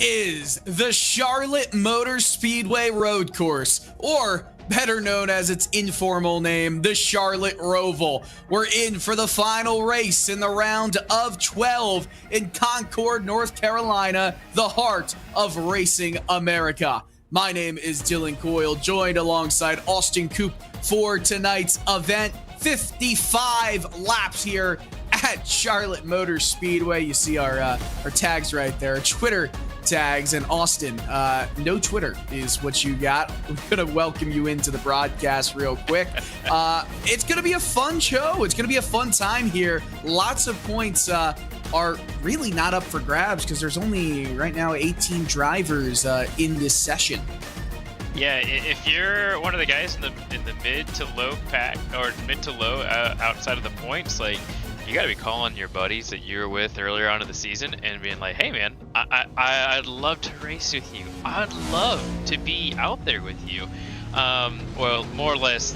is the Charlotte Motor Speedway Road Course, or better known as its informal name, the Charlotte Roval. We're in for the final race in the round of 12 in Concord, North Carolina, the heart of racing America. My name is Dylan Coyle, joined alongside Austin Coop for tonight's event. 55 laps here at Charlotte Motor Speedway. You see our tags right there, Twitter tags. And Austin, no Twitter is what you got. We're going to welcome you into the broadcast real quick. It's going to be a fun show. It's going to be a fun time here. Lots of points are really not up for grabs because there's only right now 18 drivers in this session. Yeah, if you're one of the guys in the mid to low pack or mid to low outside of the points, like, you got to be calling your buddies that you were with earlier on in the season and being like, hey man, I'd love to race with you. I'd love to be out there with you. Well, more or less,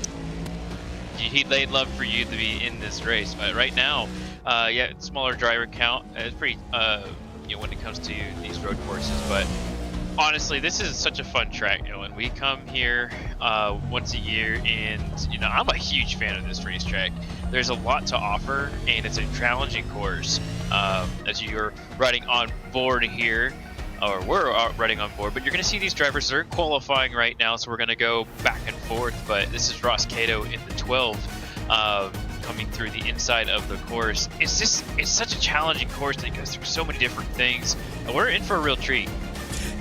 they'd love for you to be in this race. But right now, yeah, smaller driver count. It's pretty, when it comes to these road courses. But honestly, this is such a fun track. When we come here once a year, and I'm a huge fan of this racetrack. There's a lot to offer, and it's a challenging course. As you're riding on board here, or we're riding on board, but you're going to see these drivers. They're qualifying right now, so we're going to go back and forth. But this is Ross Cato in the 12, coming through the inside of the course. It's such a challenging course that goes through so many different things. We're in for a real treat.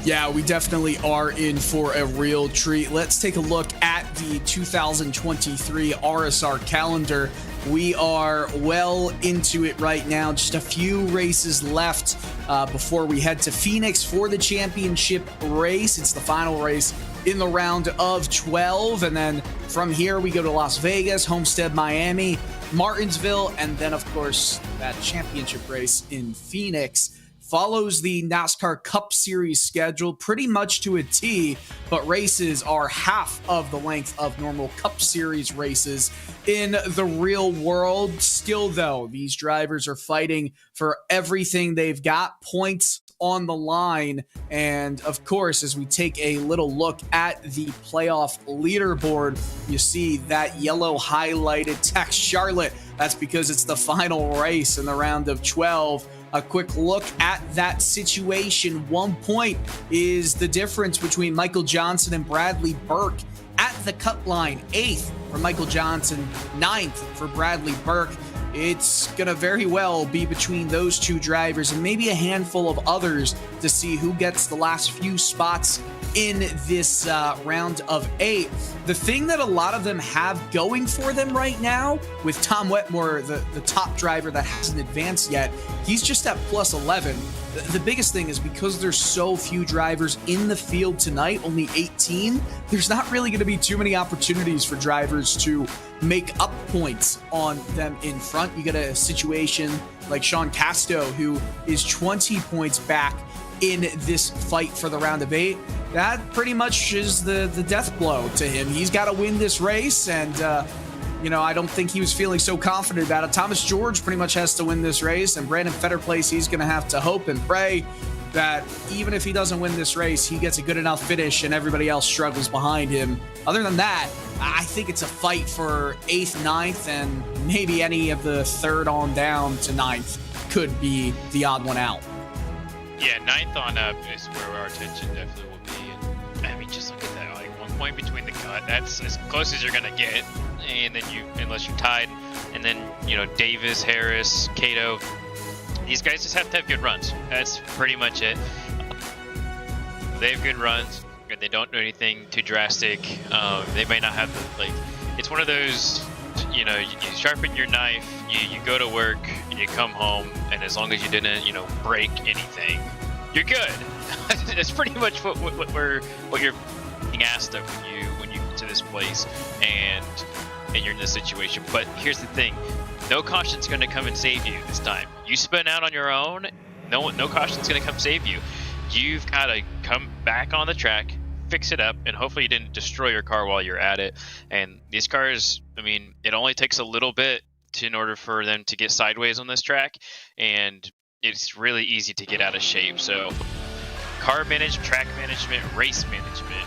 Yeah, we definitely are in for a real treat. Let's take a look at the 2023 RSR calendar. We are well into it right now. Just a few races left before we head to Phoenix for the championship race. It's the final race in the round of 12. And then from here, we go to Las Vegas, Homestead, Miami, Martinsville, and then, of course, that championship race in Phoenix. Follows the NASCAR Cup Series schedule pretty much to a T, but races are half of the length of normal Cup Series races in the real world. Still, though, these drivers are fighting for everything they've got, points on the line. And of course, as we take a little look at the playoff leaderboard, you see that yellow highlighted text, Charlotte. That's because it's the final race in the round of 12. A quick look at that situation. 1 point is the difference between Michael Johnson and Bradley Burke at the cut line. 8th for Michael Johnson, 9th for Bradley Burke. It's going to very well be between those two drivers and maybe a handful of others to see who gets the last few spots in this round of 8. The thing that a lot of them have going for them right now, with Tom Wetmore, the top driver that hasn't advanced yet, he's just at plus 11. The biggest thing is because there's so few drivers in the field tonight, only 18, there's not really going to be too many opportunities for drivers to make up points on them in front. You get a situation like Sean Casto, who is 20 points back in this fight for the round of 8. That pretty much is the death blow to him. He's got to win this race, and I don't think he was feeling so confident about it. Thomas George pretty much has to win this race, and Brandon Fetterplace, he's going to have to hope and pray that even if he doesn't win this race, he gets a good enough finish and everybody else struggles behind him. Other than that, I think it's a fight for 8th, 9th, and maybe any of the 3rd on down to 9th could be the odd one out. Yeah, 9th on up is where our attention definitely will be. And I mean, just look at that, like 1 point between the cut. That's as close as you're gonna get, and then unless you're tied, and then Davis, Harris, Cato. These guys just have to have good runs. That's pretty much it. They have good runs, and they don't do anything too drastic. They may not have it's one of those. You sharpen your knife, you go to work, and you come home, and as long as you didn't, break anything, you're good. That's pretty much what you're being asked of when you get to this place, and you're in this situation. But here's the thing: no caution's going to come and save you this time. You spin out on your own, no caution's going to come save you. You've got to come back on the track, fix it up, and hopefully you didn't destroy your car while you're at it. And these cars, I mean, it only takes a little bit in order for them to get sideways on this track, and it's really easy to get out of shape. So car management, track management, race management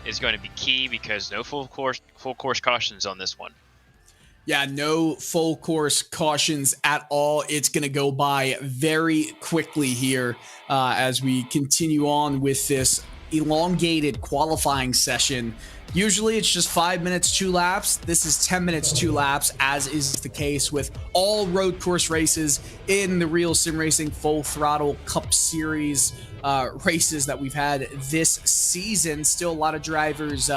is going to be key, because no full course cautions on this one. Yeah, no full course cautions at all. It's going to go by very quickly here as we continue on with this elongated qualifying session. Usually it's just 5 minutes, 2 laps. This is 10 minutes, 2 laps, as is the case with all road course races in the Real Sim Racing Full Throttle Cup Series races that we've had this season. Still a lot of drivers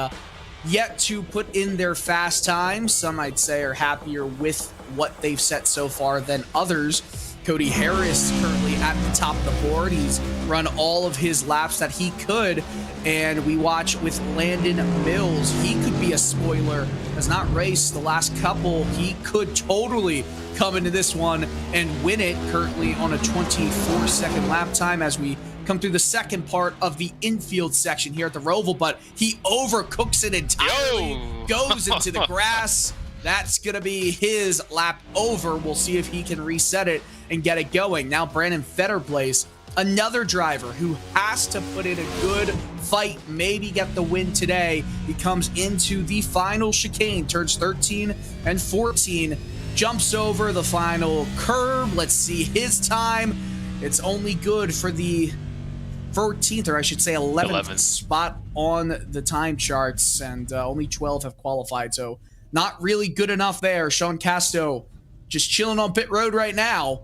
yet to put in their fast times. Some, I'd say, are happier with what they've set so far than others. Cody Harris currently at the top of the board. He's run all of his laps that he could. And we watch with Landon Mills. He could be a spoiler. Has not raced the last couple. He could totally come into this one and win it, currently on a 24-second lap time as we come through the second part of the infield section here at the Roval, but he overcooks it entirely, goes into the grass. That's going to be his lap over. We'll see if he can reset it and get it going. Now Brandon Fetterplace, another driver who has to put in a good fight, maybe get the win today. He comes into the final chicane, turns 13 and 14, jumps over the final curb. Let's see his time. It's only good for the 14th, or I should say 11th spot on the time charts, and only 12 have qualified, so not really good enough there. Sean Casto just chilling on pit road right now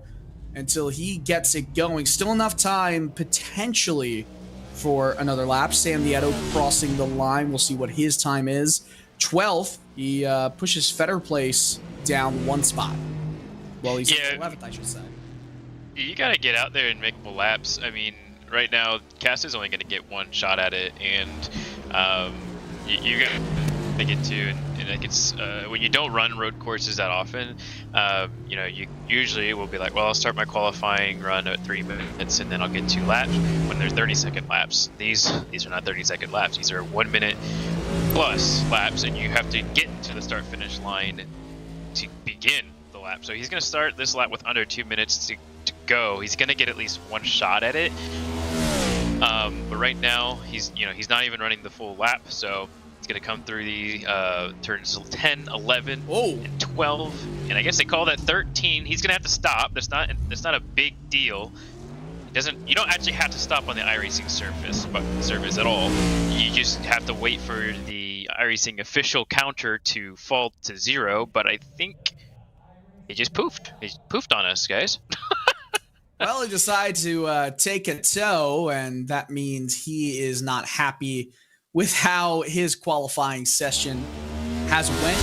until he gets it going. Still enough time potentially for another lap. Sam Nieto crossing the line. We'll see what his time is. 12th. He pushes Fetterplace down 1 spot. Well, he's 11th, I should say. You got to get out there and make the laps. I mean, right now, Casto's only going to get 1 shot at it, and you got to get 2. And like it's when you don't run road courses that often, you know, you usually will be like, well, I'll start my qualifying run at 3 minutes, and then I'll get 2 laps when they're 30-second laps. These are not 30-second laps. These are 1 minute plus laps, and you have to get to the start-finish line to begin the lap. So he's going to start this lap with under 2 minutes to go. He's going to get at least 1 shot at it. But right now, he's not even running the full lap, so he's going to come through the turns 10, 11, and 12, and I guess they call that 13. He's going to have to stop. That's not a big deal. You don't actually have to stop on the iRacing service at all. You just have to wait for the iRacing official counter to fall to 0. But I think he just poofed. He poofed on us, guys. Well, he decided to take a tow, and that means he is not happy with how his qualifying session has went.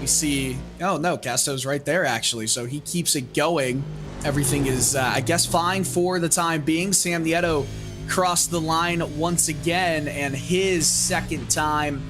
We see, oh no, Casto's right there actually, so he keeps it going. Everything is, I guess, fine for the time being. Sam Nieto crossed the line once again, and his second time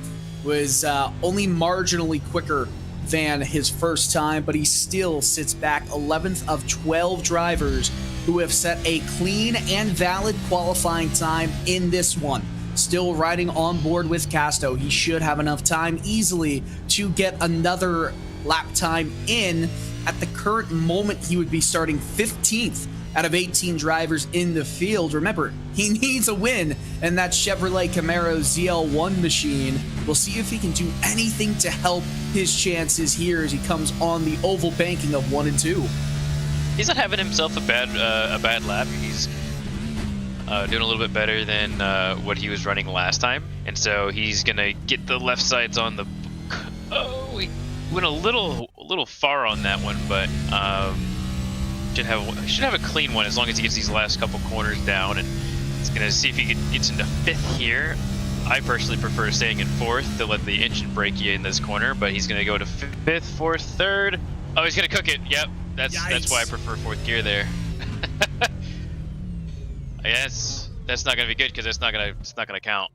was only marginally quicker than his first time, but he still sits back 11th of 12 drivers who have set a clean and valid qualifying time in this one. Still riding on board with Casto. He should have enough time easily to get another lap time in. At the current moment, he would be starting 15th out of 18 drivers in the field. Remember, he needs a win, and that Chevrolet Camaro ZL1 machine. We'll see if he can do anything to help his chances here as he comes on the oval banking of 1 and 2. He's not having himself a bad lap. He's doing a little bit better than what he was running last time, and so he's gonna get the left sides on the. Oh, he went a little far on that one, but should have a clean one as long as he gets these last couple corners down, and he's gonna see if he gets into 5th here. I personally prefer staying in 4th to let the engine break you in this corner, but he's gonna go to 5th, 4th, 3rd. Oh, he's gonna cook it. Yep, that's why I prefer 4th gear there. Yes, that's not gonna be good because it's not gonna count.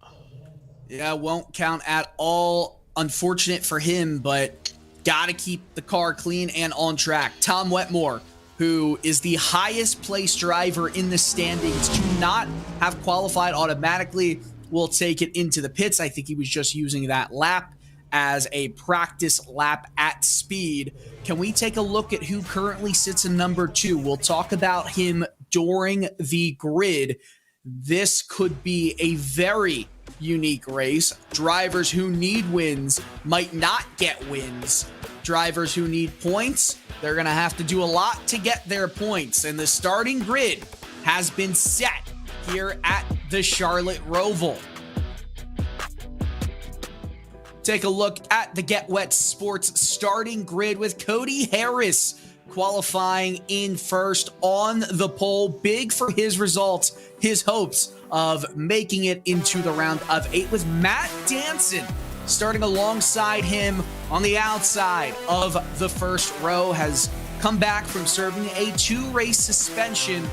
Yeah, won't count at all. Unfortunate for him, but gotta keep the car clean and on track. Tom Wetmore, who is the highest placed driver in the standings to not have qualified automatically, will take it into the pits. I think he was just using that lap as a practice lap at speed. Can we take a look at who currently sits in number 2? We'll talk about him during the grid. this could be a very unique race. Drivers who need wins might not get wins. Drivers who need points, they're going to have to do a lot to get their points. And the starting grid has been set here at the Charlotte Roval. Take a look at the Get Wet Sports starting grid with Cody Harris qualifying in first on the pole. Big for his results, his hopes of making it into the round of 8, with Matt Danson starting alongside him on the outside of the first row. Has come back from serving a 2-race suspension.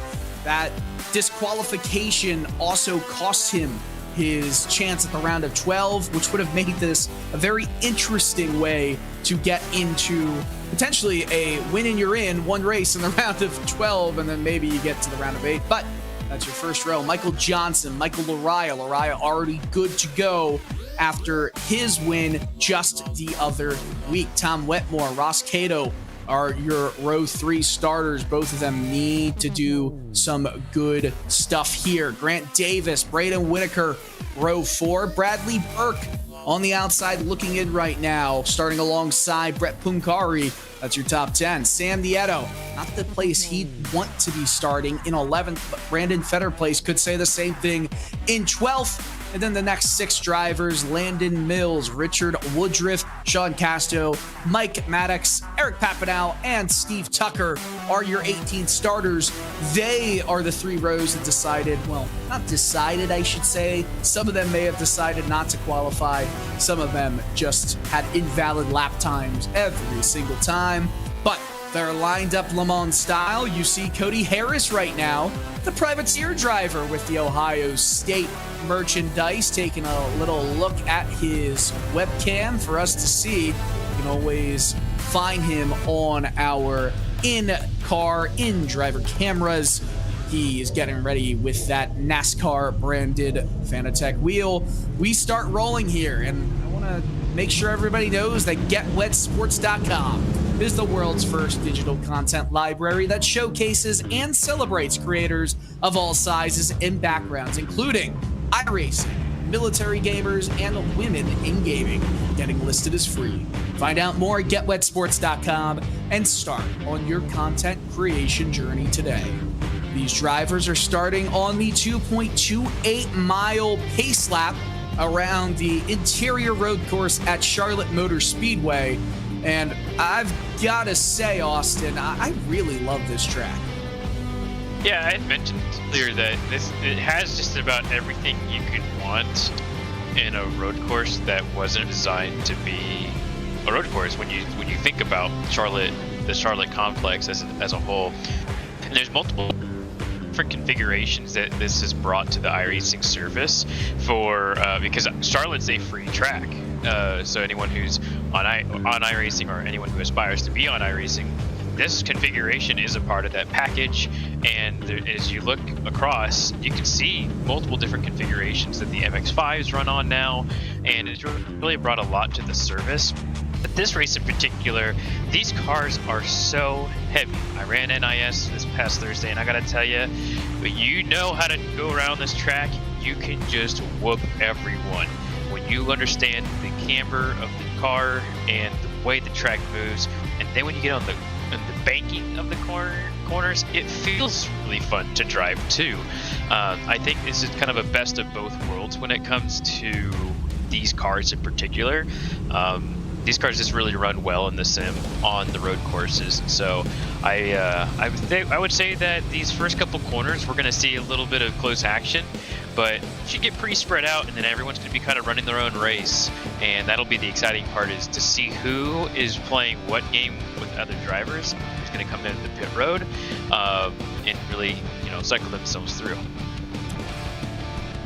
That disqualification also cost him his chance at the round of 12, which would have made this a very interesting way to get into potentially a win and you're in one race in the round of 12, and then maybe you get to the round of 8. But that's your first row. Michael Johnson, Michael Lariah already good to go after his win just the other week. Tom Wetmore, Ross Cato are your row 3 starters. Both of them need to do some good stuff here. Grant Davis, Braden Whitaker, row 4. Bradley Burke on the outside looking in right now, starting alongside Brett Punkari. That's your top 10. Sam Nieto, not the place he'd want to be starting in 11th, but Brandon Fetterplace could say the same thing in 12th. And then the next 6 drivers, Landon Mills, Richard Woodruff, Sean Casto, Mike Maddox, Eric Papanow, and Steve Tucker are your 18 starters. They are the 3 rows that decided, well, not decided, I should say. Some of them may have decided not to qualify. Some of them just had invalid lap times every single time. But they're lined up Le Mans style. You see Cody Harris right now, the privateer driver with the Ohio State merchandise, taking a little look at his webcam for us to see. You can always find him on our in-car, in-driver cameras. He is getting ready with that NASCAR branded Fanatec wheel. We start rolling here, and I want to make sure everybody knows that GetWetSports.com is the world's first digital content library that showcases and celebrates creators of all sizes and backgrounds, including iRacing, military gamers, and women in gaming. Getting listed is free. Find out more at GetWetSports.com and start on your content creation journey today. These drivers are starting on the 2.28 mile pace lap around the interior road course at Charlotte Motor Speedway. And I've got to say, Austin, I really love this track. Yeah, I had mentioned earlier that it has just about everything you could want in a road course that wasn't designed to be a road course. When you think about Charlotte, the Charlotte complex as a whole, and there's multiple different configurations that this has brought to the iRacing service for because Charlotte's a free track. So anyone who's on iRacing, or anyone who aspires to be on iRacing, this configuration is a part of that package. And as you look across, you can see multiple different configurations that the MX-5s run on now, and it's really brought a lot to the service. But this race in particular, these cars are so heavy. I ran NIS this past Thursday, and I gotta tell you, but you know how to go around this track, you can just whoop everyone. When you understand the camber of the car and the way the track moves, and then when you get on the banking of the corners, it feels really fun to drive too. I think this is kind of a best of both worlds when it comes to these cars in particular. These cars just really run well in the sim on the road courses. So I would say that these first couple corners we're going to see a little bit of close action, but it should get pretty spread out, and then everyone's going to be kind of running their own race, and that'll be the exciting part, is to see who is playing what game with other drivers, who's going to come into the pit road and really, cycle themselves through.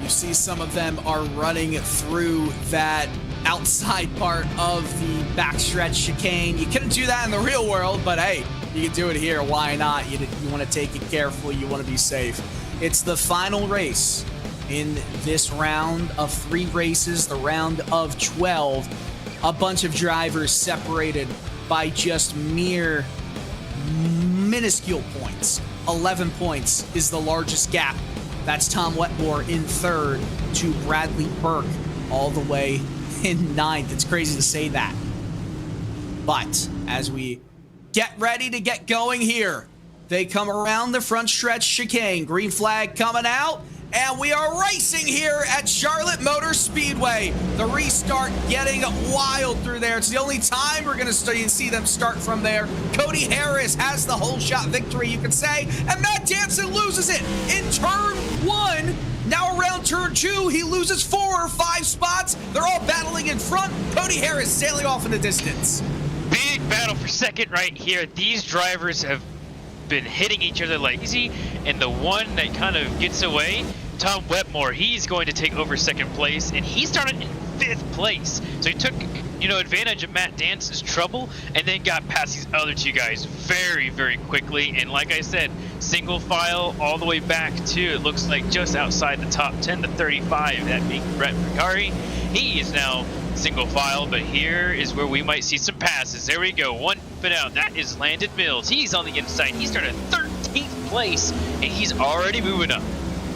You see some of them are running through that outside part of the backstretch chicane. You couldn't do that in the real world, but hey, you can do it here. Why not? You want to take it carefully. You want to be safe. It's the final race in this round of 3 races, the round of 12. A bunch of drivers separated by just mere minuscule points. 11 points is the largest gap That's Tom Wetmore in third to Bradley Burke all the way in ninth. It's crazy to say that. But as we get ready to get going here, they come around the front stretch chicane. Green flag coming out. And we are racing here at Charlotte Motor Speedway. The restart getting wild through there. It's the only time we're going to see them start from there. Cody Harris has the whole shot victory, you could say. And Matt Danson loses it in turn one. Now around turn two, he loses 4 or 5 spots. They're all battling in front. Cody Harris sailing off in the distance. Big battle for second right here. These drivers have been hitting each other like easy, and the one that kind of gets away, Tom Wetmore, he's going to take over second place, and he started in 5th place. So he took, advantage of Matt Danson's trouble, and then got past these other 2 guys very, very quickly. And like I said, single file all the way back to, it looks like just outside the top 10 to 35, that being Brett Vicari. He is now single file, but here is where we might see some passes. There we go, one foot out. That is Landon Mills. He's on the inside. He started 13th place, and he's already moving up.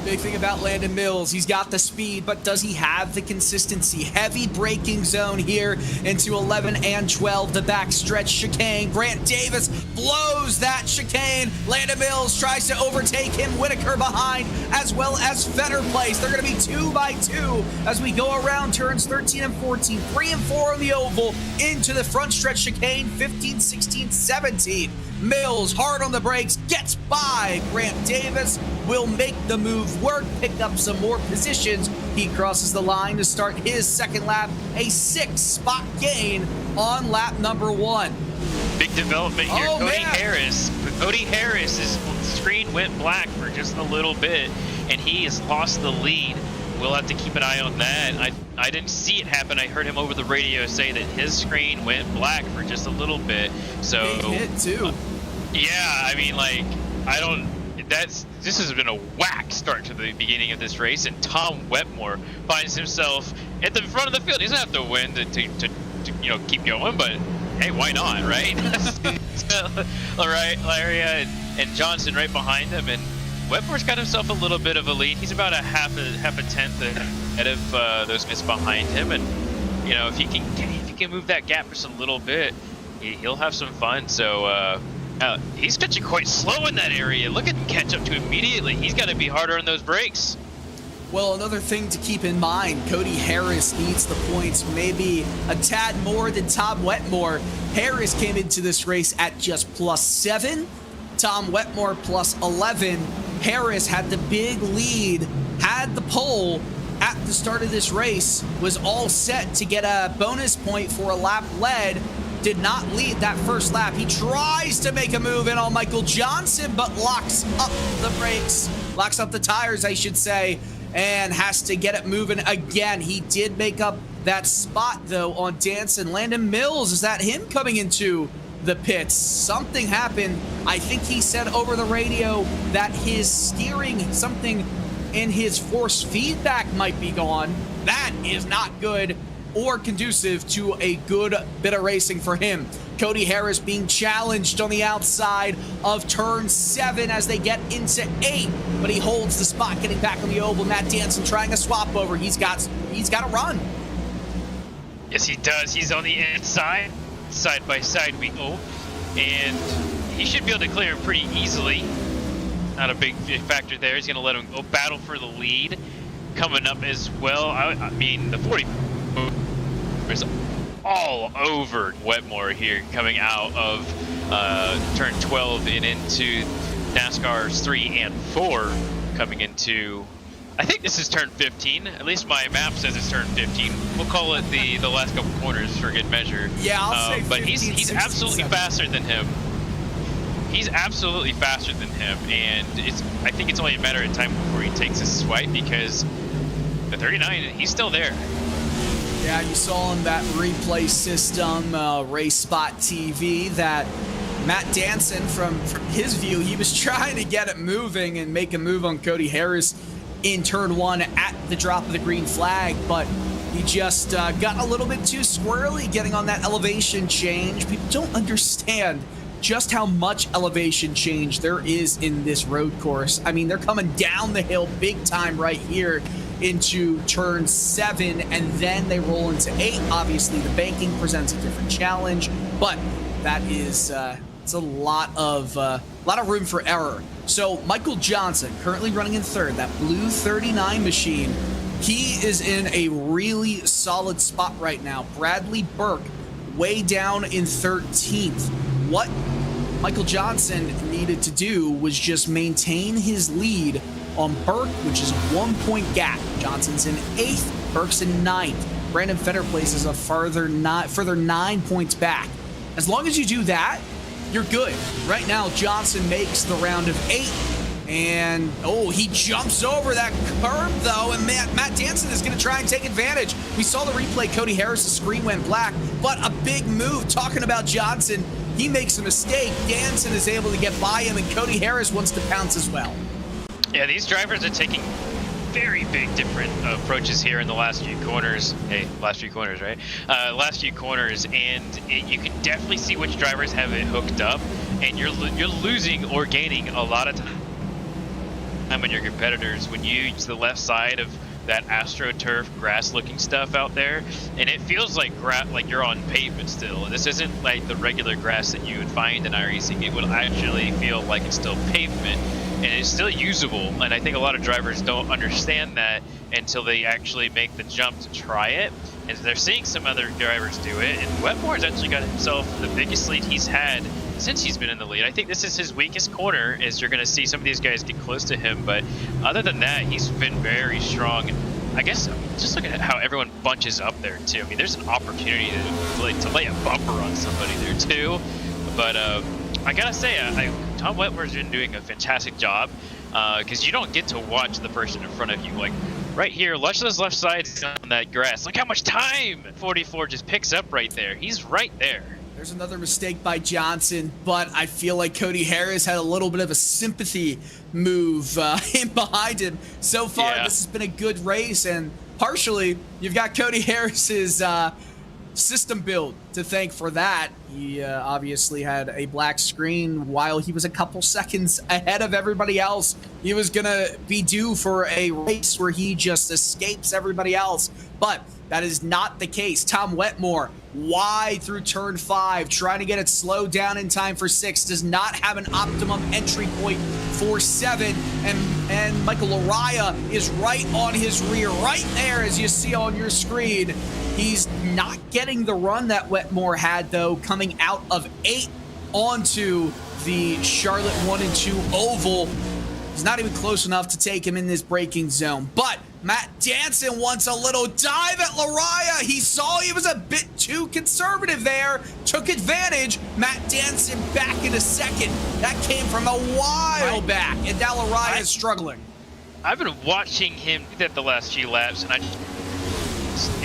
Big thing about Landon Mills, he's got the speed, but does he have the consistency? Heavy braking zone here into 11 and 12, the back stretch chicane. Grant Davis blows that chicane. Landon Mills tries to overtake him. Whitaker behind, as well as Fenner Place. They're going to be 2 by 2 as we go around turns 13 and 14, 3 and 4 on the oval, into the front stretch chicane, 15, 16, 17. Mills hard on the brakes, gets by Grant Davis, will make the move work, pick up some more positions. He crosses the line to start his second lap, a 6-spot gain on lap number 1. Big development here. Oh, Cody man. Harris. Cody Harris's screen went black for just a little bit, and he has lost the lead. We'll have to keep an eye on that. I didn't see it happen. I heard him over the radio say that his screen went black for just a little bit. So Big hit too. Yeah, I mean, like, this has been a whack start to the beginning of this race, and Tom Wetmore finds himself at the front of the field. He doesn't have to win to keep going, but hey, why not, right? All right, Larry and Johnson right behind him, and Wetmore's got himself a little bit of a lead. He's about a half a tenth ahead of those guys behind him, and if he can move that gap just a little bit, he'll have some fun. So. He's catching quite slow in that area. Look at him catch up to immediately. He's got to be harder on those brakes. Well, another thing to keep in mind, Cody Harris needs the points maybe a tad more than Tom Wetmore. Harris came into this race at just +7. Tom Wetmore +11. Harris had the big lead, had the pole at the start of this race, was all set to get a bonus point for a lap led. Did not lead that first lap. He tries to make a move in on Michael Johnson, but locks up the brakes, locks up the tires, I should say, and has to get it moving again. He did make up that spot, though, on Danson. Landon Mills, is that him coming into the pits? Something happened. I think he said over the radio that his steering, something in his force feedback might be gone. That is not good or conducive to a good bit of racing for him. Cody Harris being challenged on the outside of turn 7 as they get into 8, but he holds the spot, getting back on the oval. Matt Danson trying a swap over. He's got to run. Yes, he does. He's on the inside, side by side we go, and he should be able to clear him pretty easily. Not a big factor there. He's going to let him go battle for the lead. Coming up as well, I mean, the 40 is all over Wetmore here, coming out of turn 12 and into NASCAR's 3 and 4, coming into, I think this is turn 15. At least my map says it's turn 15. We'll call it the last couple corners for good measure. Yeah, I'll say 15, but he's 16, absolutely 17. faster than him. He's absolutely faster than him, and I think it's only a matter of time before he takes his swipe, because the 39, he's still there. Yeah, you saw in that replay system, RaceSpotTV, that Matt Danson, from his view, he was trying to get it moving and make a move on Cody Harris in turn 1 at the drop of the green flag, but he just got a little bit too squirrely getting on that elevation change. People don't understand just how much elevation change there is in this road course. I mean, they're coming down the hill big time right here into turn 7, and then they roll into 8. Obviously, the banking presents a different challenge, but that is it's a lot of room for error. So Michael Johnson currently running in 3rd, that blue 39 machine. He is in a really solid spot right now. Bradley Burke way down in 13th. What Michael Johnson needed to do was just maintain his lead on Burke, which is a 1-point gap. Johnson's in 8th, Burke's in 9th. Brandon Feder places a further 9 points back. As long as you do that, you're good. Right now, Johnson makes the round of 8. And, he jumps over that curb, though, and Matt Danson is going to try and take advantage. We saw the replay. Cody Harris's screen went black, but a big move. Talking about Johnson, he makes a mistake. Danson is able to get by him, and Cody Harris wants to pounce as well. Yeah, these drivers are taking very big different approaches here in the last few corners. Hey, last few corners, right? Last few corners, and you can definitely see which drivers have it hooked up, and you're losing or gaining a lot of time on your competitors when you use the left side of that AstroTurf grass looking stuff out there, and it feels like you're on pavement still. This isn't like the regular grass that you would find in iRacing. It would actually feel like it's still pavement, and it's still usable. And I think a lot of drivers don't understand that until they actually make the jump to try it. And they're seeing some other drivers do it, and Wetmore's actually got himself the biggest lead he's had since he's been in the lead. I think this is his weakest corner, is you're going to see some of these guys get close to him, but other than that, he's been very strong. And I guess just look at how everyone bunches up there too. I mean, there's an opportunity to lay a bumper on somebody there too. But I gotta say, Tom Wetmore's been doing a fantastic job, because you don't get to watch the person in front of you. Like right here, Lush's left side on that grass. Look how much time 44 just picks up right there. He's right there. There's another mistake by Johnson, but I feel like Cody Harris had a little bit of a sympathy move in behind him. So far, This has been a good race, and partially, you've got Cody Harris's system build to thank for that. He obviously had a black screen while he was a couple seconds ahead of everybody else. He was going to be due for a race where he just escapes everybody else, but that is not the case. Tom Wetmore, wide through turn 5, trying to get it slowed down in time for 6, does not have an optimum entry point for 7, and Michael Araya is right on his rear, right there as you see on your screen. He's not getting the run that Wetmore had, though, coming out of 8 onto the Charlotte 1 and 2 oval. He's not even close enough to take him in this braking zone. But Matt Danson wants a little dive at Laraya. He saw he was a bit too conservative there. Took advantage. Matt Danson back in a second. That came from a while back. And now Laraya is struggling. I've been watching him do that the last few laps, and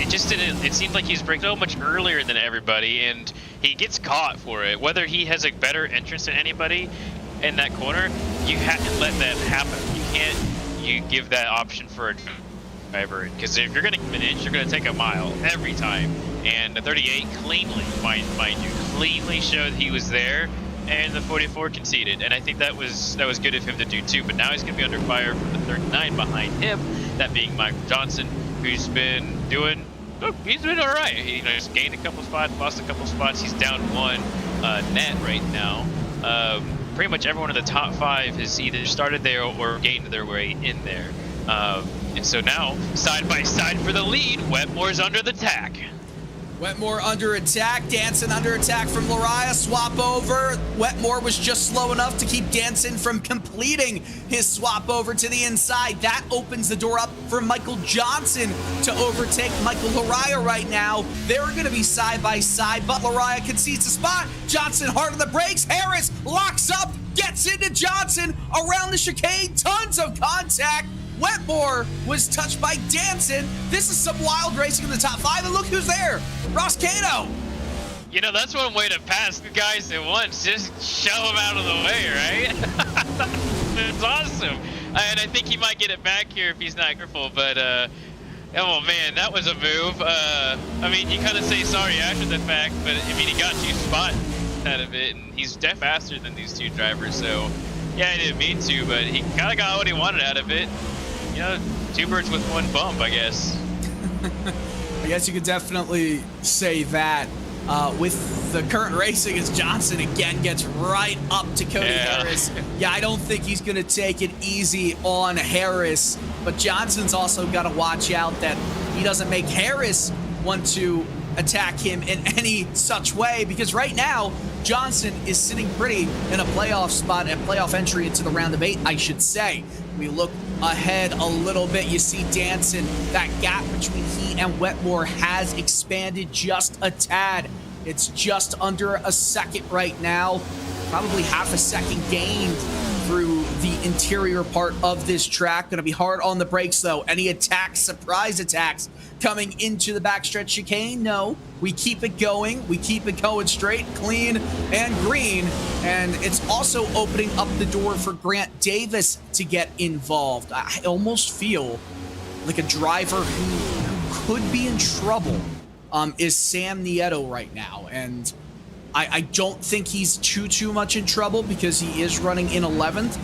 it seemed like he was braking so much earlier than everybody, and he gets caught for it. Whether he has a better entrance than anybody in that corner, you have to let that happen. You give that option for a driver, because if you're going to give an inch, you're going to take a mile every time. And the 38 cleanly, mind you, cleanly showed he was there, and the 44 conceded. And I think that was good of him to do too. But now he's going to be under fire from the 39 behind him, that being Michael Johnson, who's been doing. He's been all right. He's gained a couple spots, lost a couple spots. He's down 1 net right now. Pretty much everyone in the top 5 has either started there or gained their way in there. And so now, side by side for the lead, Wetmore's under the attack. Wetmore under attack, Danson under attack from Laraya, swap over. Wetmore was just slow enough to keep Danson from completing his swap over to the inside. That opens the door up for Michael Johnson to overtake Michael Laraya right now. They're going to be side by side, but Laraya concedes a spot. Johnson hard on the brakes. Harris locks up, gets into Johnson around the chicane. Tons of contact. Wetmore was touched by Danson. This is some wild racing in the top 5, and look who's there, Ross Cato. You know, that's one way to pass the guys at once. Just shove them out of the way, right? It's awesome. And I think he might get it back here if he's not careful, but oh man, that was a move. I mean, you kind of say sorry after the fact, but I mean, he got 2 spots. out of it, and he's definitely faster than these two drivers. So yeah, he didn't mean to, but he kind of got what he wanted out of it. You know, two birds with one bump, I guess. I guess you could definitely say that. With the current racing, as Johnson again gets right up to Cody Harris. Yeah, I don't think he's going to take it easy on Harris, but Johnson's also got to watch out that he doesn't make Harris want to attack him in any such way, because right now Johnson is sitting pretty in a playoff spot, a playoff entry into the round of 8, I should say. We look ahead a little bit, you see Danson, that gap between he and Wetmore has expanded just a tad. It's just under a second right now, probably half a second gained through the interior part of this track. Gonna be hard on the brakes though. Any attacks, surprise attacks coming into the backstretch chicane? No, we keep it going. We keep it going straight, clean, and green. And it's also opening up the door for Grant Davis to get involved. I almost feel like a driver who could be in trouble is Sam Nieto right now. And I don't think he's too much in trouble because he is running in 11th.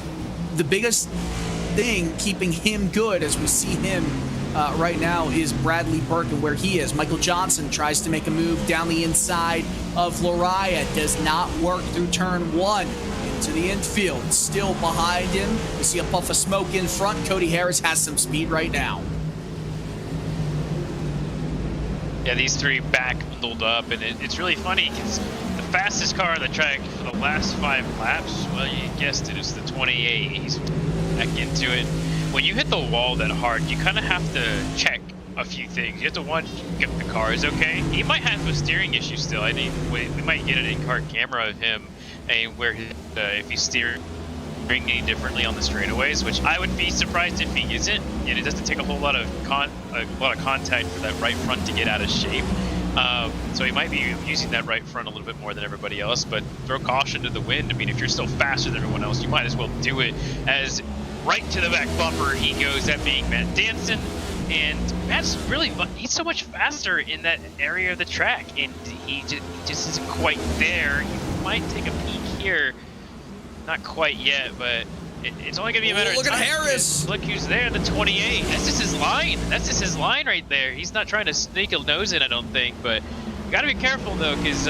The biggest thing keeping him good as we see him right now is Bradley Burke and where he is. Michael Johnson tries to make a move down the inside of Lariah. Does not work through turn 1 into the infield. Still behind him. You see a puff of smoke in front. Cody Harris has some speed right now. Yeah, these three bundled up, and it's really funny because the fastest car on the track for the last 5 laps, well, you guessed it, it's the 28. He's back into it. When you hit the wall that hard, you kind of have to check a few things. You have to watch if the car is okay. He might have a steering issue still. I think we might get an in-car camera of him and where if he's steering any differently on the straightaways, which I would be surprised if he isn't. And it doesn't take a whole lot of contact for that right front to get out of shape. So he might be using that right front a little bit more than everybody else, but throw caution to the wind. I mean, if you're still faster than everyone else, you might as well do it, as right to the back bumper he goes, that being Matt Danson. And Matt's really fun. He's so much faster in that area of the track, and he just isn't quite there. He might take a peek here. Not quite yet, but it's only going to be a matter of time. Look at Harris. Look who's there, the 28. That's just his line. That's just his line right there. He's not trying to sneak a nose in, I don't think, but you got to be careful, though, because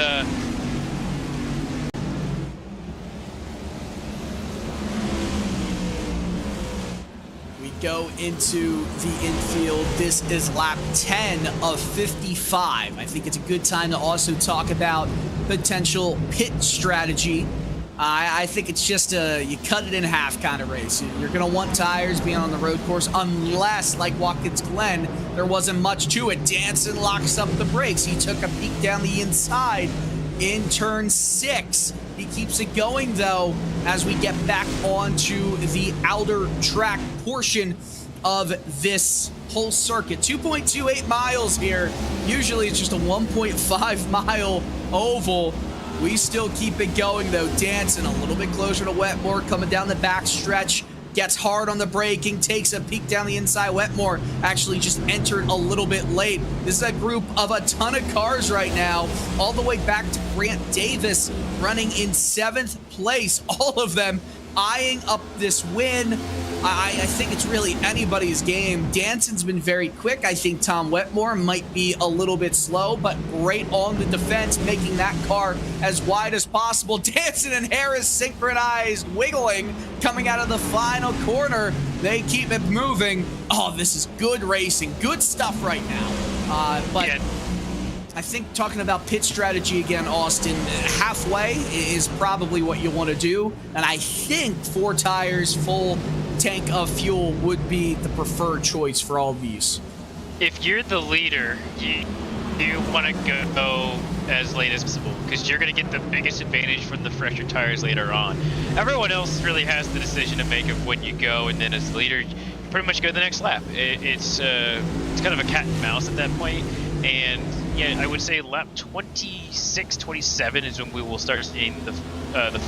we go into the infield. This is lap 10 of 55. I think it's a good time to also talk about potential pit strategy. I think it's just you cut it in half kind of race. You're going to want tires being on the road course unless, like Watkins Glen, there wasn't much to it. Danson locks up the brakes. He took a peek down the inside in turn 6. He keeps it going, though, as we get back onto the outer track portion of this whole circuit. 2.28 miles here. Usually it's just a 1.5 mile oval. We still keep it going, though. Danson a little bit closer to Wetmore, coming down the back stretch, gets hard on the braking, takes a peek down the inside. Wetmore actually just entered a little bit late. This is a group of a ton of cars right now, all the way back to Grant Davis running in 7th place. All of them eyeing up this win. I think it's really anybody's game. Danson's been very quick. I think Tom Wetmore might be a little bit slow, but great on the defense, making that car as wide as possible. Danson and Harris synchronized, wiggling, coming out of the final corner. They keep it moving. Oh, this is good racing. Good stuff right now. But yeah. I think talking about pit strategy again, Austin, halfway is probably what you want to do. And I think 4 tires, full tank of fuel would be the preferred choice for all of these. If you're the leader, you want to go as late as possible because you're going to get the biggest advantage from the fresher tires later on. Everyone else really has the decision to make of when you go, and then as the leader, you pretty much go the next lap. It's kind of a cat and mouse at that point. And yeah, I would say lap 26, 27 is when we will start seeing the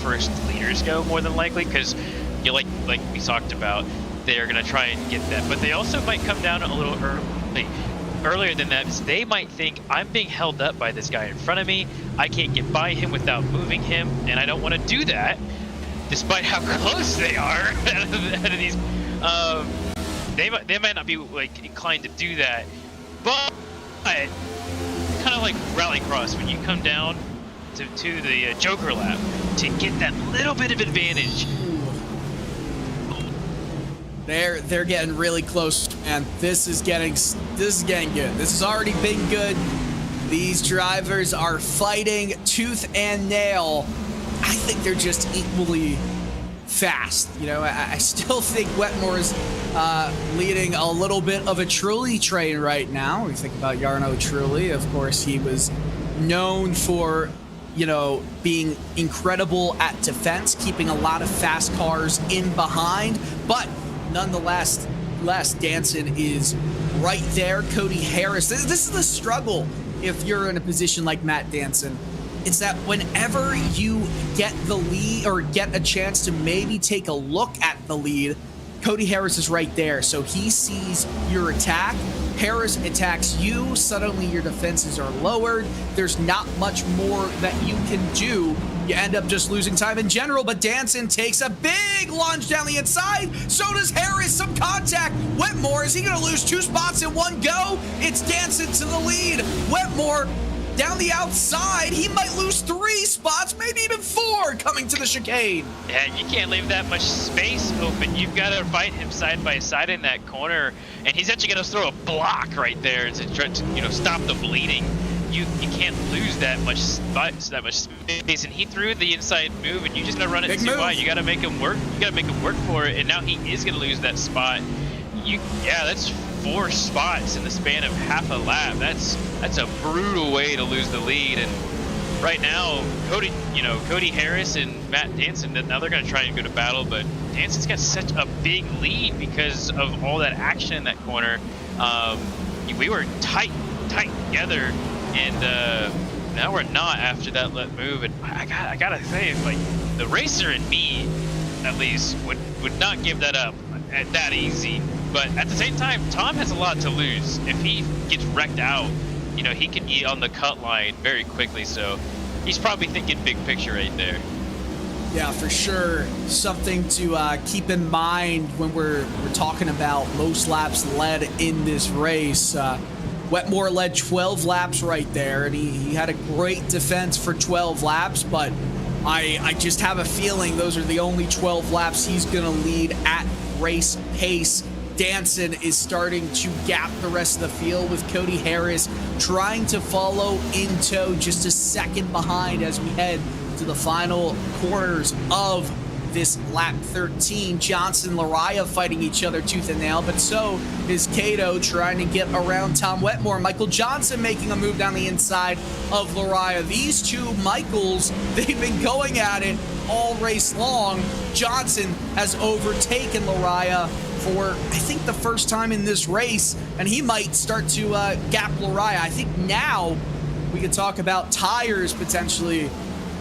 first leaders go, more than likely, because you like we talked about, they're gonna try and get that, but they also might come down a little early. earlier than that is they might think I'm being held up by this guy in front of me. I can't get by him without moving him, and I don't want to do that, despite how close they are out of these. They might not be like inclined to do that, but kind of like Rallycross when you come down to the Joker lap to get that little bit of advantage. They're getting really close, and this is getting good. This has already been good. These drivers are fighting tooth and nail. I think they're just equally fast. You know, I still think Wetmore's leading a little bit of a Trulli train right now. We think about Jarno Trulli. Of course, he was known for, you know, being incredible at defense, keeping a lot of fast cars in behind, but nonetheless, Danson is right there. Cody Harris. This is the struggle if you're in a position like Matt Danson. It's that whenever you get the lead or get a chance to maybe take a look at the lead, Cody Harris is right there. So he sees your attack. Harris attacks you. Suddenly your defenses are lowered. There's not much more that you can do. You end up just losing time in general, but Danson takes a big lunge down the inside. So does Harris. Some contact. Wetmore, is he going to lose 2 spots in one go? It's Danson to the lead. Wetmore down the outside. He might lose 3 spots, maybe even 4 coming to the chicane. Yeah, you can't leave that much space open. You've got to fight him side by side in that corner, and he's actually going to throw a block right there to try to, you know, stop the bleeding. You can't lose that much space, and he threw the inside move, and you just gotta run it too wide. You gotta make him work. You gotta make him work for it, and now he is gonna lose that spot. Yeah, that's 4 spots in the span of half a lap. That's a brutal way to lose the lead. And right now, Cody Harris and Matt Danson, now they're gonna try and go to battle, but Danson's got such a big lead because of all that action in that corner. We were tight together. And now we're not after that let move, and I gotta say, like, the racer in me, at least, would not give that up that easy. But at the same time, Tom has a lot to lose. If he gets wrecked out, you know, he can be on the cut line very quickly. So he's probably thinking big picture right there. Yeah, for sure. Something to keep in mind when we're talking about most laps led in this race. Wetmore led 12 laps right there, and he had a great defense for 12 laps, but I just have a feeling those are the only 12 laps he's going to lead at race pace. Danson is starting to gap the rest of the field, with Cody Harris trying to follow in tow, just a second behind as we head to the final corners of this lap 13. Johnson, Lariah fighting each other tooth and nail, but so is Cato trying to get around Tom Wetmore. Michael Johnson making a move down the inside of Lariah. These two Michaels, they've been going at it all race long. Johnson has overtaken Lariah for, I think, the first time in this race, and he might start to gap Lariah. I think now we could talk about tires potentially,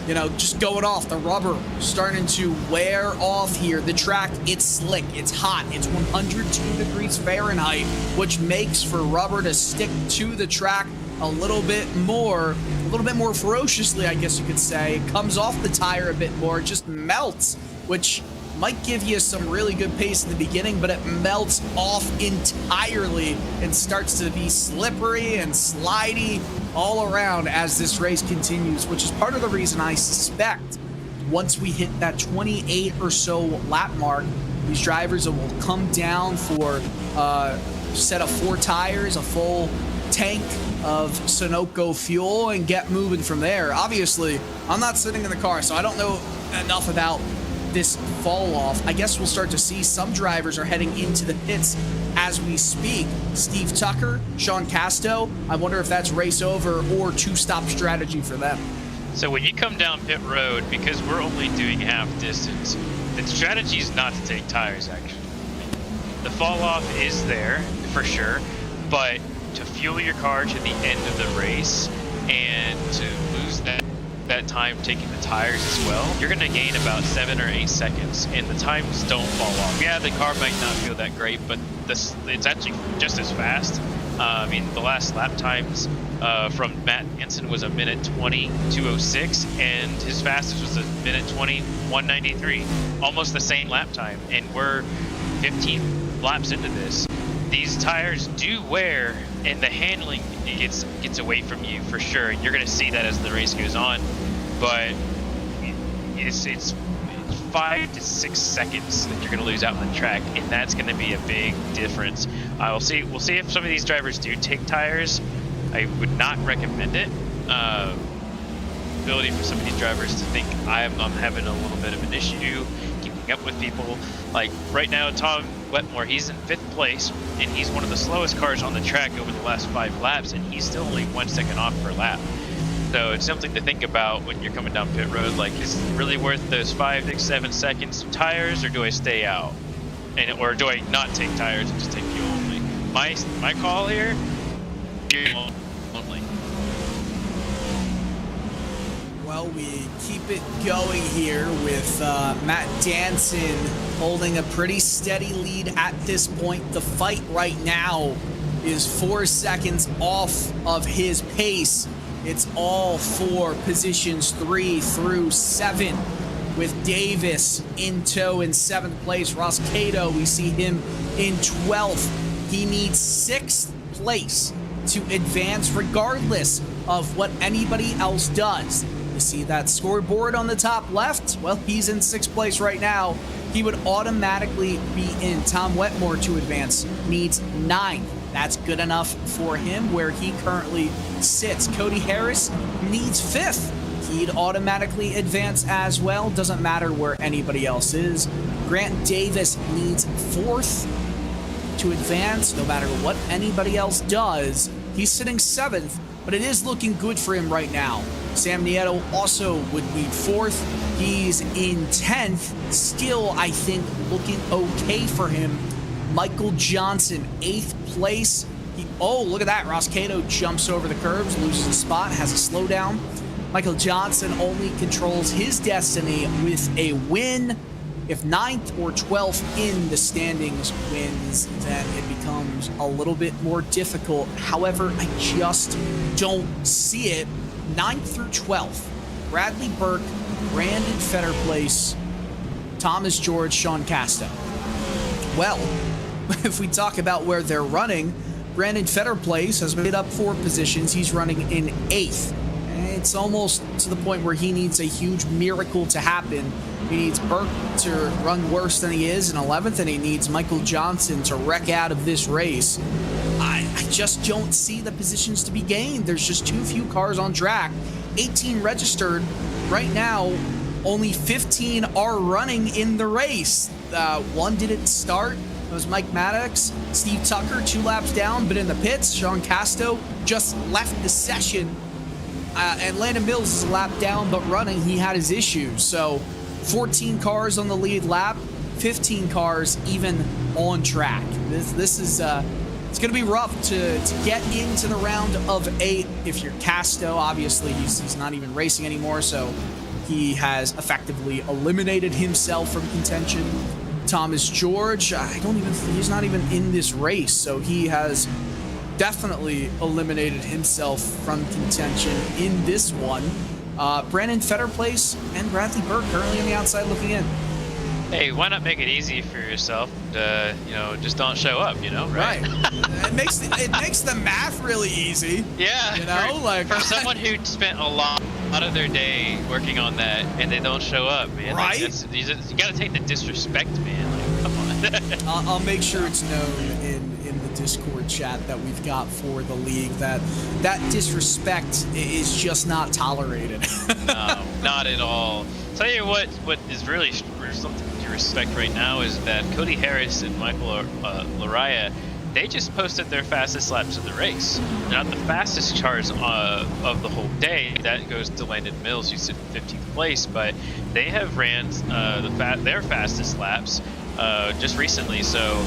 you know, just going off. The rubber starting to wear off here. The track, it's slick, it's hot, it's 102 degrees Fahrenheit, which makes for rubber to stick to the track a little bit more ferociously, I guess you could say. It comes off the tire a bit more, it just melts, which might give you some really good pace in the beginning, but it melts off entirely and starts to be slippery and slidey all around as this race continues, which is part of the reason I suspect once we hit that 28 or so lap mark, these drivers will come down for a set of 4 tires, a full tank of Sunoco fuel, and get moving from there. Obviously, I'm not sitting in the car, so I don't know enough about this fall off. I guess we'll start to see some drivers are heading into the pits as we speak. Steve Tucker, Sean Casto, I wonder if that's race over or 2-stop strategy for them. So when you come down pit road, because we're only doing half distance, the strategy is not to take tires, actually. The fall off is there for sure, but to fuel your car to the end of the race and to lose that time taking the tires as well, you're going to gain about 7 or 8 seconds, and the times don't fall off. Yeah, the car might not feel that great, but it's actually just as fast. I mean, the last lap times from Matt Hansen was 1:20.206, and his fastest was 1:20.193, almost the same lap time. And we're 15 laps into this. These tires do wear, and the handling gets away from you for sure. You're going to see that as the race goes on, but it's 5 to 6 seconds that you're going to lose out on the track, and that's going to be a big difference. We'll see if some of these drivers do take tires. I would not recommend it. Ability for some of these drivers to think I'm having a little bit of an issue keeping up with people. Like right now, Tom Wetmore, he's in 5th place, and he's one of the slowest cars on the track over the last 5 laps, and he's still only 1 second off per lap. So it's something to think about when you're coming down pit road. Like, is it really worth those 5, 6, 7 seconds of tires, or do I stay out? Or do I not take tires and just take fuel only? My call here, fuel only. Well, we keep it going here with Matt Danson holding a pretty steady lead at this point. The fight right now is 4 seconds off of his pace. It's all for positions 3 through 7, with Davis in tow in 7th place. Ross Cato, we see him in 12th. He needs 6th place to advance regardless of what anybody else does. You see that scoreboard on the top left? Well, he's in 6th place right now. He would automatically be in. Tom Wetmore to advance needs 9th. That's good enough for him where he currently sits. Cody Harris needs 5th. He'd automatically advance as well. Doesn't matter where anybody else is. Grant Davis needs 4th to advance. No matter what anybody else does, he's sitting 7th, but it is looking good for him right now. Sam Nieto also would need 4th. He's in 10th. Still, I think, looking okay for him. Michael Johnson, 8th place. Oh, look at that. Ross Cato jumps over the curbs, loses a spot, has a slowdown. Michael Johnson only controls his destiny with a win. If 9th or 12th in the standings wins, then it becomes a little bit more difficult. However, I just don't see it. 9th through 12th. Bradley Burke, Brandon Fetterplace, Thomas George, Sean Casto. Well, if we talk about where they're running, Brandon Fetterplace has made up 4 positions. He's running in 8th. It's almost to the point where he needs a huge miracle to happen. He needs Burke to run worse than he is in 11th, and he needs Michael Johnson to wreck out of this race. I just don't see the positions to be gained. There's just too few cars on track. 18 registered. Right now, only 15 are running in the race. One didn't start. It was Mike Maddox. Steve Tucker, 2 laps down, but in the pits. Sean Casto just left the session. And Landon Mills is a lap down, but running, he had his issues. So 14 cars on the lead lap, 15 cars even on track. This is it's going to be rough to get into the round of 8. If you're Casto, obviously he's not even racing anymore, so he has effectively eliminated himself from contention. Thomas George, he's not even in this race, so he has definitely eliminated himself from contention in this one. Brandon Fetterplace and Bradley Burke currently on the outside looking in. Hey, why not make it easy for yourself? Just don't show up. Right? It makes the math really easy. Yeah. For someone who spent a lot of their day working on that and they don't show up, man. Right. You got to take the disrespect, man. Like, come on. I'll make sure it's known in the Discord chat that we've got for the league that disrespect is just not tolerated. No, not at all. Tell you what is really something to respect right now is that Cody Harris and Michael Laraya, they just posted their fastest laps of the race. They're not the fastest cars of the whole day. That goes to Landon Mills, who's in 15th place, but they have ran their fastest laps just recently. So,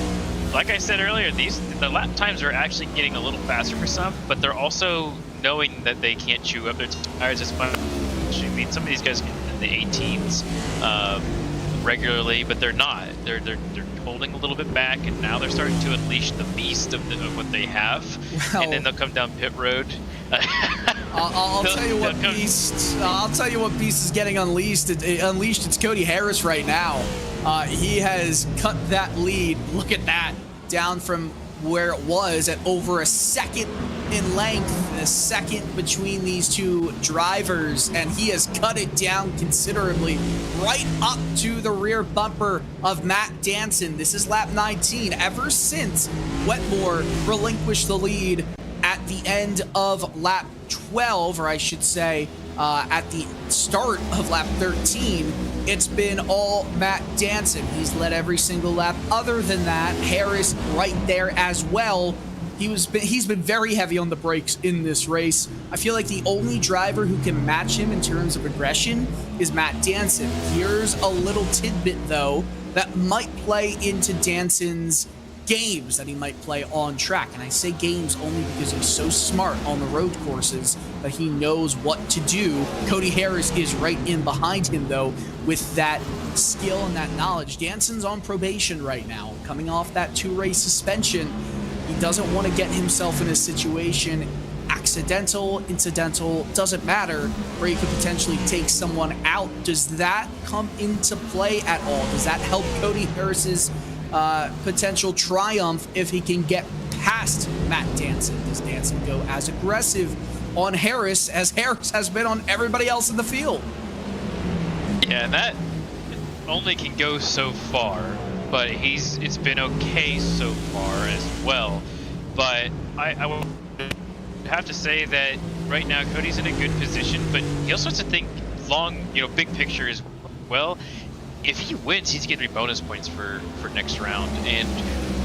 like I said earlier, the lap times are actually getting a little faster for some, but they're also knowing that they can't chew up their tires as much. I mean, some of these guys get in the 18s. regularly, but they're not. They're holding a little bit back, and now they're starting to unleash the beast of what they have. Well, and then they'll come down pit road. I'll tell you what beast. I'll tell you what beast is getting unleashed. Unleashed. It's Cody Harris right now. He has cut that lead. Look at that, down from where it was at over a second in length, a second between these two drivers, and he has cut it down considerably, right up to the rear bumper of Matt Danson. This is lap 19. Ever since Wetmore relinquished the lead at the end of lap 12, or I should say at the start of lap 13, it's been all Matt Danson. He's led every single lap. Other than that, Harris right there as well. He's been very heavy on the brakes in this race. I feel like the only driver who can match him in terms of aggression is Matt Danson. Here's a little tidbit, though, that might play into Danson's games that he might play on track. And I say games only because he's so smart on the road courses that he knows what to do. Cody Harris is right in behind him, though, with that skill and that knowledge. Danson's on probation right now, coming off that 2-race suspension. He doesn't want to get himself in a situation, accidental, incidental, doesn't matter, where he could potentially take someone out. Does that come into play at all? Does that help Cody Harris's potential triumph if he can get past Matt Danson? Does Danson go as aggressive on Harris as Harris has been on everybody else in the field? Yeah, and that only can go so far, but it's been okay so far as well. But I would have to say that right now Cody's in a good position, but he also has to think long, big picture as well. If he wins, he's getting bonus points for next round, and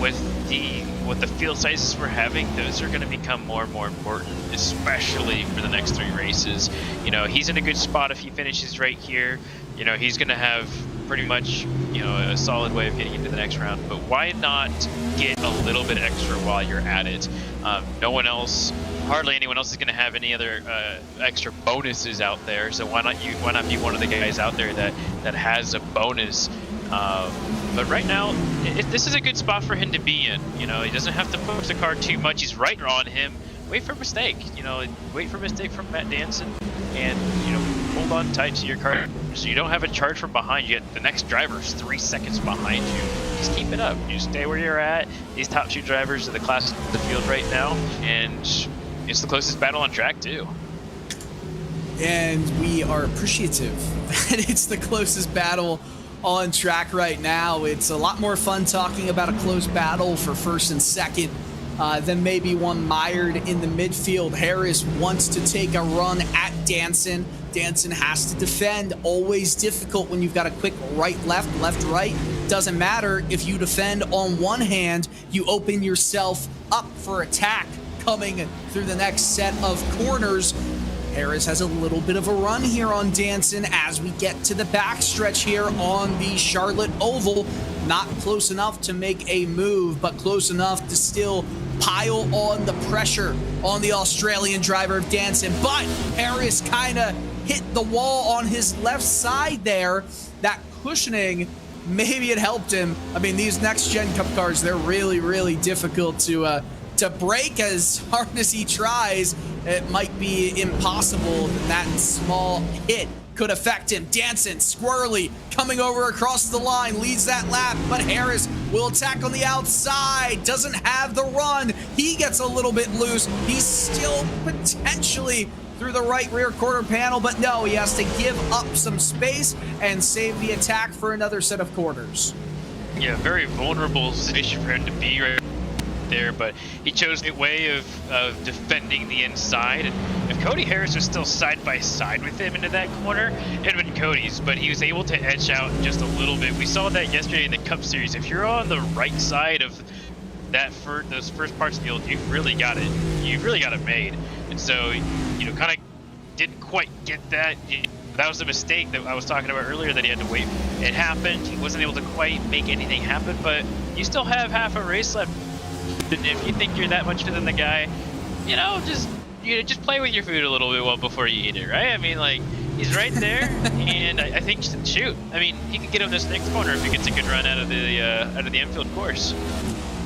with the field sizes we're having, those are going to become more and more important, especially for the next 3 races. He's in a good spot if he finishes right here. He's going to have pretty much a solid way of getting into the next round. But why not get a little bit extra while you're at it? Hardly anyone else is going to have any other extra bonuses out there. So why not be one of the guys out there that has a bonus? But right now, this is a good spot for him to be in. He doesn't have to push the car too much. He's right on him. Wait for a mistake. Wait for a mistake from Matt Danson, and hold on tight to your car so you don't have a charge from behind you. The next driver's 3 seconds behind you. Just keep it up. You stay where you're at. These top 2 drivers are the class of the field right now, and it's the closest battle on track too. And we are appreciative that it's the closest battle on track right now. It's a lot more fun talking about a close battle for first and second than maybe one mired in the midfield. Harris wants to take a run at Danson. Danson has to defend. Always difficult when you've got a quick right, left, right. Doesn't matter. If you defend on one hand, you open yourself up for attack coming through the next set of corners. Harris has a little bit of a run here on Danson as we get to the backstretch here on the Charlotte Oval. Not close enough to make a move, but close enough to still pile on the pressure on the Australian driver of Danson. But Harris kind of hit the wall on his left side there. That cushioning, maybe it helped him. I mean, these next-gen Cup cars, they're really, really difficult to break as hard as he tries. It might be impossible. That small hit could affect him. Danson, squirrely, coming over across the line, leads that lap, but Harris will attack on the outside, doesn't have the run. He gets a little bit loose. He's still potentially through the right rear quarter panel, but no, he has to give up some space and save the attack for another set of quarters. Yeah, very vulnerable situation for him to be right there, but he chose a way of defending the inside. And if Cody Harris was still side by side with him into that corner, it would have been Cody's, but he was able to edge out just a little bit. We saw that yesterday in the Cup Series. If you're on the right side of those first parts of the field, you've really got it made. And so, kind of didn't quite get that. That was the mistake that I was talking about earlier, that he had to wait. It happened. He wasn't able to quite make anything happen, but you still have half a race left. And if you think you're that much better than the guy, just play with your food a little bit before you eat it, right? I mean, like, he's right there, and I think, shoot, I mean, he could get him this next corner if he gets a good run out of the infield course.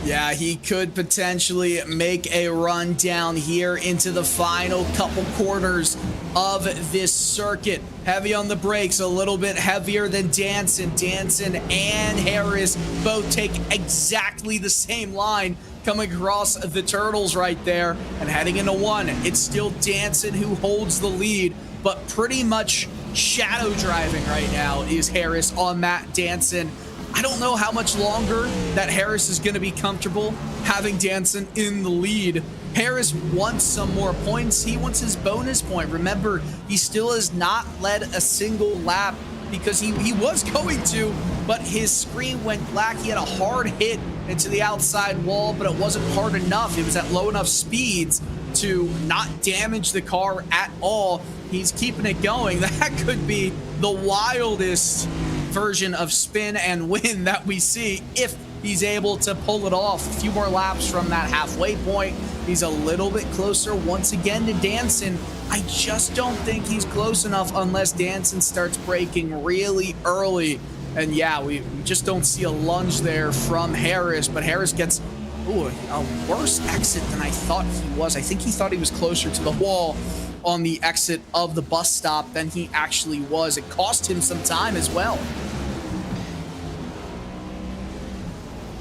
Yeah, he could potentially make a run down here into the final couple corners of this circuit. Heavy on the brakes, a little bit heavier than Danson. Danson and Harris both take exactly the same line coming across the turtles right there and heading into one. It's still Danson who holds the lead, but pretty much shadow driving right now is Harris on Matt Danson. I don't know how much longer that Harris is going to be comfortable having Danson in the lead. Harris wants some more points. He wants his bonus point. Remember, he still has not led a single lap because he was going to, but his screen went black. He had a hard hit into the outside wall, but it wasn't hard enough. It was at low enough speeds to not damage the car at all. He's keeping it going. That could be the wildest version of spin and win that we see if he's able to pull it off. A few more laps from that halfway point. He's a little bit closer once again to Danson. I just don't think he's close enough unless Danson starts braking really early. And yeah, we just don't see a lunge there from Harris, but Harris gets a worse exit than I thought he was. I think he thought he was closer to the wall on the exit of the bus stop than he actually was. It cost him some time as well.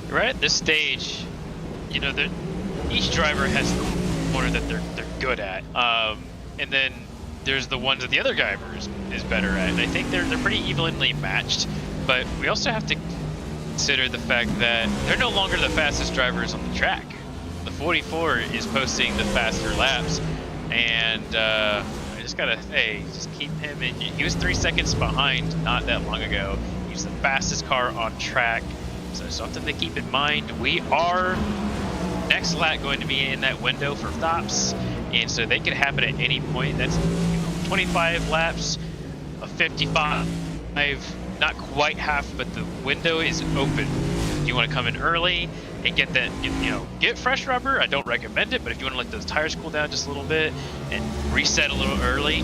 Right at this stage, you know, each driver has the corner that they're good at, and then there's the ones that the other driver is better at. And I think they're pretty evenly matched. But we also have to consider the fact that they're no longer the fastest drivers on the track. The 44 is posting the faster laps, and I just gotta say, just keep him in. He was 3 seconds behind not that long ago. He's the fastest car on track, so something to keep in mind. We are next lap going to be in that window for stops, and so they could happen at any point. That's 25 laps, a 55. Not quite half, but the window is open. If you want to come in early and get that, get fresh rubber, I don't recommend it, but if you want to let those tires cool down just a little bit and reset a little early,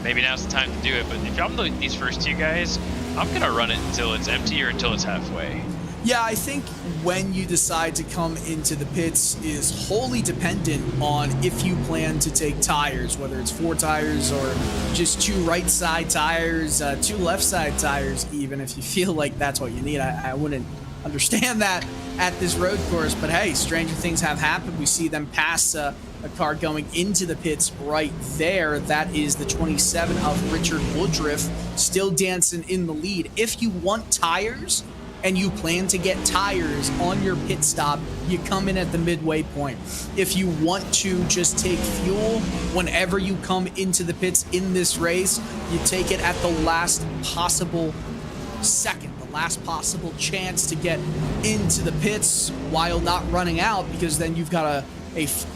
maybe now's the time to do it. But if I'm these first two guys, I'm gonna run it until it's empty or until it's halfway. Yeah, I think when you decide to come into the pits is wholly dependent on if you plan to take tires, whether it's 4 tires or just 2 right side tires, 2 left side tires, even if you feel like that's what you need. I wouldn't understand that at this road course, but hey, stranger things have happened. We see them pass a car going into the pits right there. That is the 27 of Richard Woodruff, still dancing in the lead. If you want tires, and you plan to get tires on your pit stop, you come in at the midway point. If you want to just take fuel whenever you come into the pits in this race, you take it at the last possible second, the last possible chance to get into the pits while not running out, because then you've got a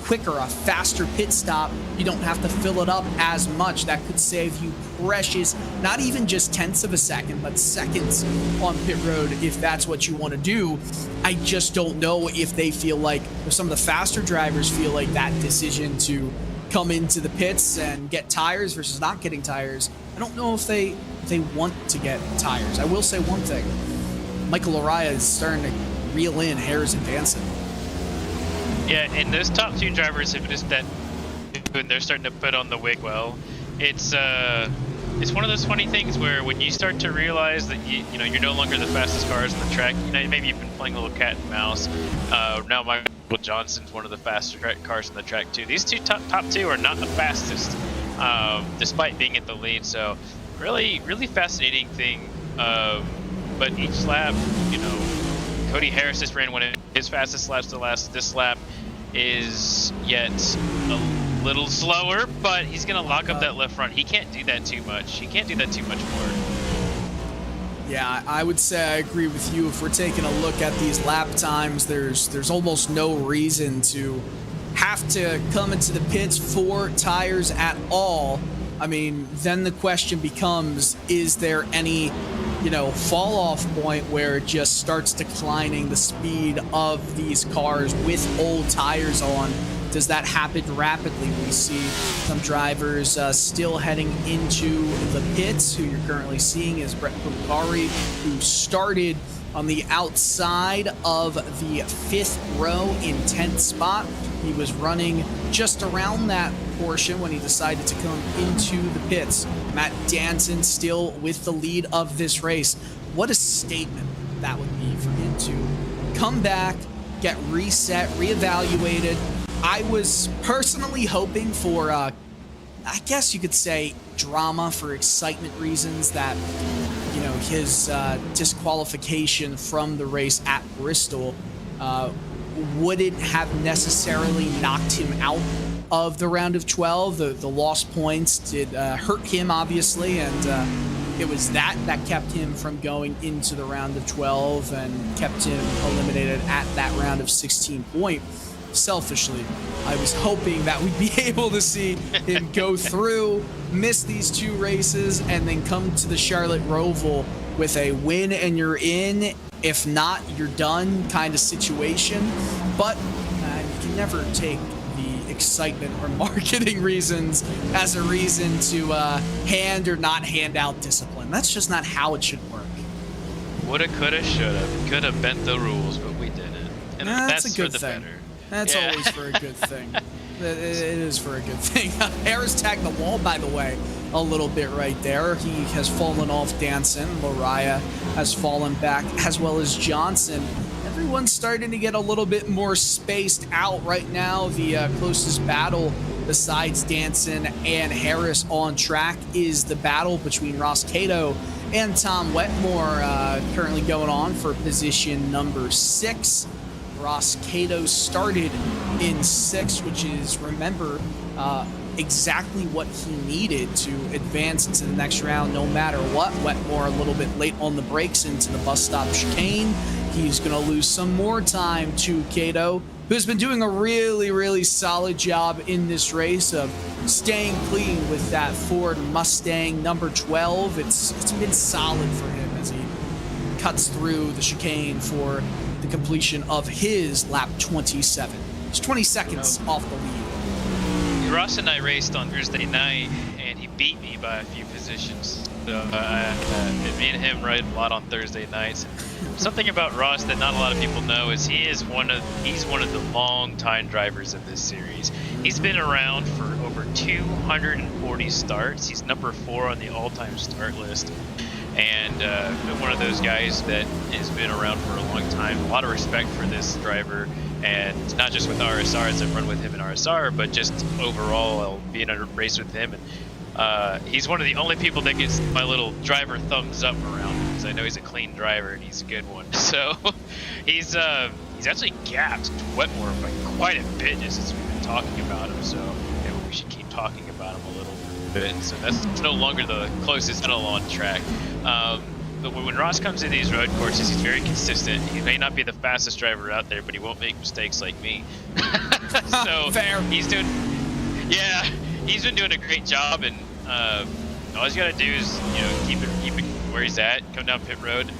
quicker, a faster pit stop. You don't have to fill it up as much. That could save you precious, not even just tenths of a second, but seconds on pit road if that's what you want to do. I just don't know if they feel like, if some of the faster drivers feel like that decision to come into the pits and get tires versus not getting tires. I don't know if they want to get tires. I will say one thing. Michael Araya is starting to reel in Harris and Danson. Yeah, and those top 2 drivers have just that when they're starting to put on the wig well. It's one of those funny things where when you start to realize that you're no longer the fastest cars on the track, maybe you've been playing a little cat and mouse. Now Michael Johnson's one of the faster cars on the track too. These top 2 are not the fastest, despite being at the lead. So really fascinating thing. But each lap, Cody Harris just ran one of his fastest laps to this lap is yet a little slower, but he's going to lock up that left front. He can't do that too much. He can't do that too much more. Yeah, I would say I agree with you. If we're taking a look at these lap times, there's almost no reason to have to come into the pits for tires at all. I mean, then the question becomes, is there any fall off point where it just starts declining the speed of these cars with old tires on? does that happen rapidly? We see some drivers still heading into the pits. Who you're currently seeing is Brett Pugari, who started on the outside of the 5th row in 10th spot. He was running just around that portion when he decided to come into the pits. Matt Danson still with the lead of this race. What a statement that would be for him to come back, get reset, reevaluated. I was personally hoping for, I guess you could say, drama for excitement reasons, that, you know, his disqualification from the race at Bristol wouldn't have necessarily knocked him out of the round of 12. The lost points did hurt him, obviously, and it was that kept him from going into the round of 12 and kept him eliminated at that round of 16 point. Selfishly, I was hoping that we'd be able to see him go through, miss these 2 races, and then come to the Charlotte Roval with a win and you're in. If not, you're done kind of situation. But you can never take the excitement or marketing reasons as a reason to hand or not hand out discipline. That's just not how it should work. Woulda, coulda, shoulda. Could have bent the rules, but we didn't. And that's a good for the thing. better. That's always for a good thing. It is for a good thing. Harris tagged the wall, by the way, a little bit right there. He has fallen off Danson. Lariah has fallen back, as well as Johnson. Everyone's starting to get a little bit more spaced out right now. The closest battle besides Danson and Harris on track is the battle between Ross Cato and Tom Wetmore, currently going on for position number 6. Ross Cato started in 6th, which is, remember, exactly what he needed to advance into the next round no matter what. Wetmore a little bit late on the brakes into the bus stop chicane. He's going to lose some more time to Cato, who's been doing a really solid job in this race of staying clean with that Ford Mustang number 12. It's been solid for him as he cuts through the chicane for the completion of his lap 27. It's 20 seconds off the lead. Ross and I raced on Thursday night, and he beat me by a few positions. So me and him ride a lot on Thursday nights. Something about Ross that not a lot of people know is he's one of the long-time drivers of this series. He's been around for over 240 starts. He's number 4 on the all-time start list. And one of those guys that has been around for a long time. A lot of respect for this driver, and not just with RSR, as I've run with him in RSR, but just overall being a race with him. And he's one of the only people that gets my little driver thumbs up around him, because I know he's a clean driver and he's a good one. So he's actually gapped Wetmore by quite a bit just since we've been talking about him. So maybe we should keep talking about him a little bit. So that's no longer the closest tunnel on track. But when Ross comes in these road courses, he's very consistent. He may not be the fastest driver out there, but he won't make mistakes like me. So fair. He's been doing a great job, and all he's got to do is, you know, keep it where he's at, come down pit road.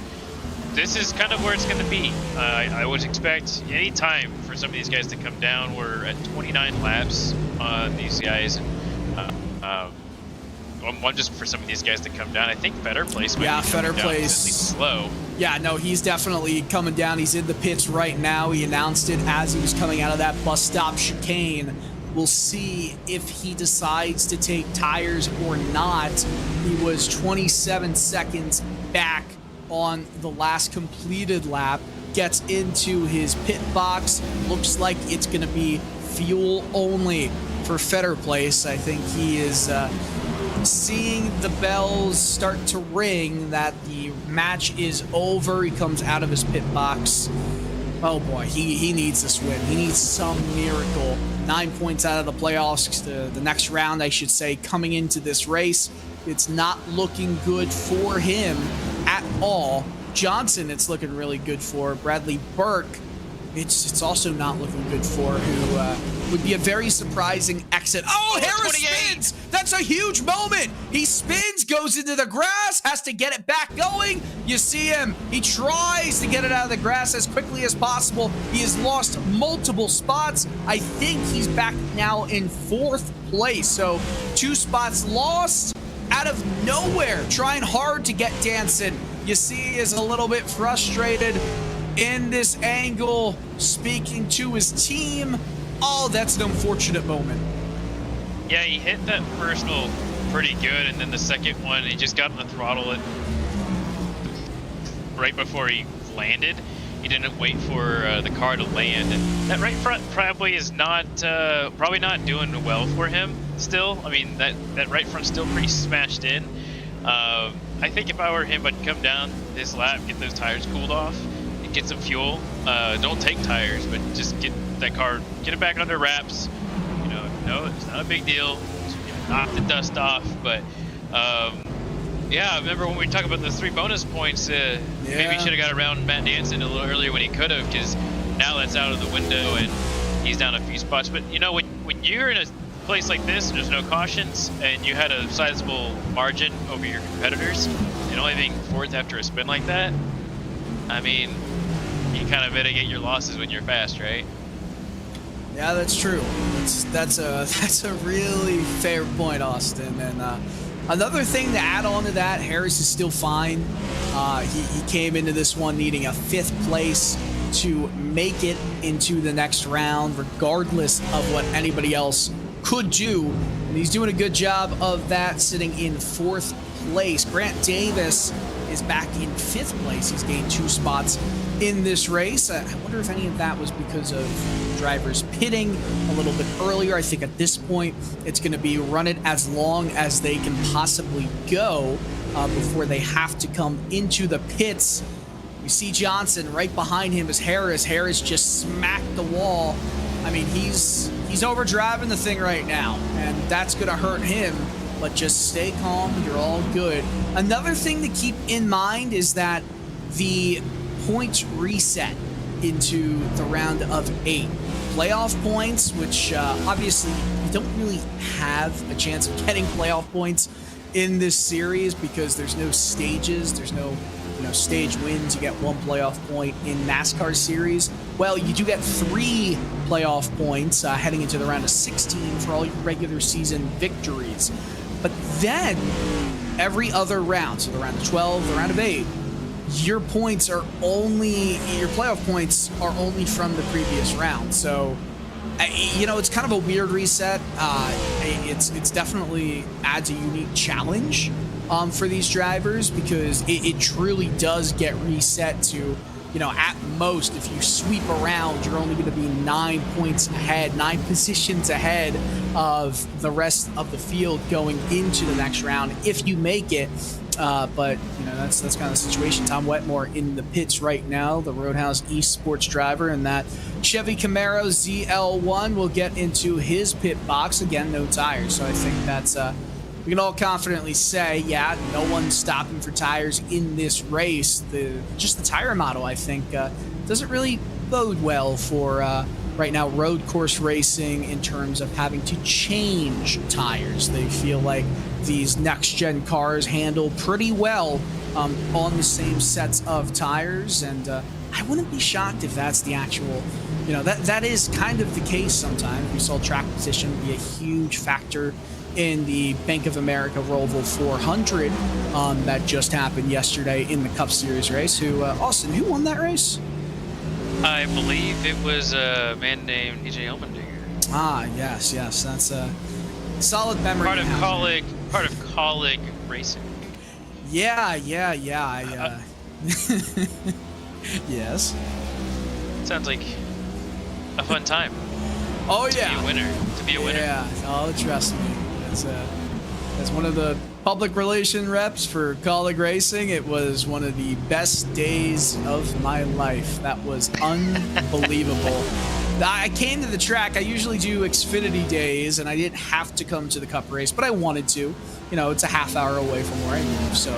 This is kind of where it's going to be. I would expect any time for some of these guys to come down. We're at 29 laps on these guys. One just for some of these guys to come down. I think Fetter Place might be Fetter down, Place slow. Yeah, no, he's definitely coming down. He's in the pits right now. He announced it as he was coming out of that bus stop chicane. We'll see if he decides to take tires or not. He was 27 seconds back on the last completed lap. Gets into his pit box. Looks like it's going to be fuel only for Fetter Place. I think he is seeing the bells start to ring that the match is over. He comes out of his pit box. Oh boy, he needs this win. He needs some miracle. 9 points out of the playoffs to the next round, I should say, coming into this race. It's not looking good for him at all. Johnson, it's looking really good for. Bradley Burke, it's also not looking good for, who would be a very surprising exit. Oh, Harris spins! That That's a huge moment. He spins, goes into the grass, has to get it back going. You see him. He tries to get it out of the grass as quickly as possible. He has lost multiple spots. I think he's back now in 4th place. So 2 spots lost out of nowhere, trying hard to get Danson. You see he is a little bit frustrated in this angle, speaking to his team. Oh, that's an unfortunate moment. Yeah, he hit that first one pretty good, and then the second one, he just got on the throttle right before he landed. He didn't wait for the car to land. And that right front probably is not, probably not doing well for him still. I mean, that right front's still pretty smashed in. I think if I were him, I'd come down this lap, get those tires cooled off, and get some fuel. Don't take tires, but just get that car, get it back under wraps. You know, no, it's not a big deal. Just, you know, knock the dust off. But yeah, I remember when we talked about those 3 bonus points. Maybe he should have got around Matt Danson a little earlier when he could have, because now that's out of the window and he's down a few spots. But you know, when you're in a place like this and there's no cautions and you had a sizable margin over your competitors and only being 4th after a spin like that, I mean, you kind of mitigate your losses when you're fast, right? Yeah, that's true. That's a really fair point, Austin. And another thing to add on to that, Harris is still fine. He came into this one needing a 5th place to make it into the next round, regardless of what anybody else could do. And he's doing a good job of that, sitting in 4th place. Grant Davis is back in 5th place. He's gained 2 spots in this race. I wonder if any of that was because of drivers pitting a little bit earlier. I think at this point it's going to be run it as long as they can possibly go before they have to come into the pits. We see Johnson right behind him as Harris. Harris just smacked the wall. I mean, he's overdriving the thing right now, and that's going to hurt him. But just stay calm. You're all good. Another thing to keep in mind is that the points reset into the round of 8. Playoff points, which obviously you don't really have a chance of getting playoff points in this series because there's no stages. There's no stage wins. You get 1 playoff point in NASCAR series. Well, you do get 3 playoff points heading into the round of 16 for all your regular season victories. But then every other round, so the round of 12, the round of 8, your playoff points are only from the previous round. So, it's kind of a weird reset. It's definitely adds a unique challenge for these drivers because it truly does get reset to, at most, if you sweep around, you're only going to be 9 points ahead, 9 positions ahead of the rest of the field going into the next round if you make it. But that's kind of the situation. Tom Wetmore in the pits right now, the Roadhouse East Sports driver, and that Chevy Camaro ZL1 will get into his pit box again. No tires, so I think that's we can all confidently say, yeah, no one's stopping for tires in this race. Just the tire model, I think, doesn't really bode well for right now road course racing in terms of having to change tires. They feel like these next-gen cars handle pretty well on the same sets of tires, and I wouldn't be shocked if that's the actual, that is kind of the case sometimes. We saw track position be a huge factor in the Bank of America Roval 400 that just happened yesterday in the Cup Series race. Austin, who won that race? I believe it was a man named EJ Allmendinger. Ah, yes, that's a solid memory. Part of colleague racing. Yeah. Yes. Sounds like a fun time. Oh to yeah. To be a winner. Yeah. Oh, trust me. As one of the public relation reps for colleague racing, it was one of the best days of my life. That was unbelievable. I came to the track. I usually do Xfinity days, and I didn't have to come to the Cup race, but I wanted to. It's a half hour away from where I live, so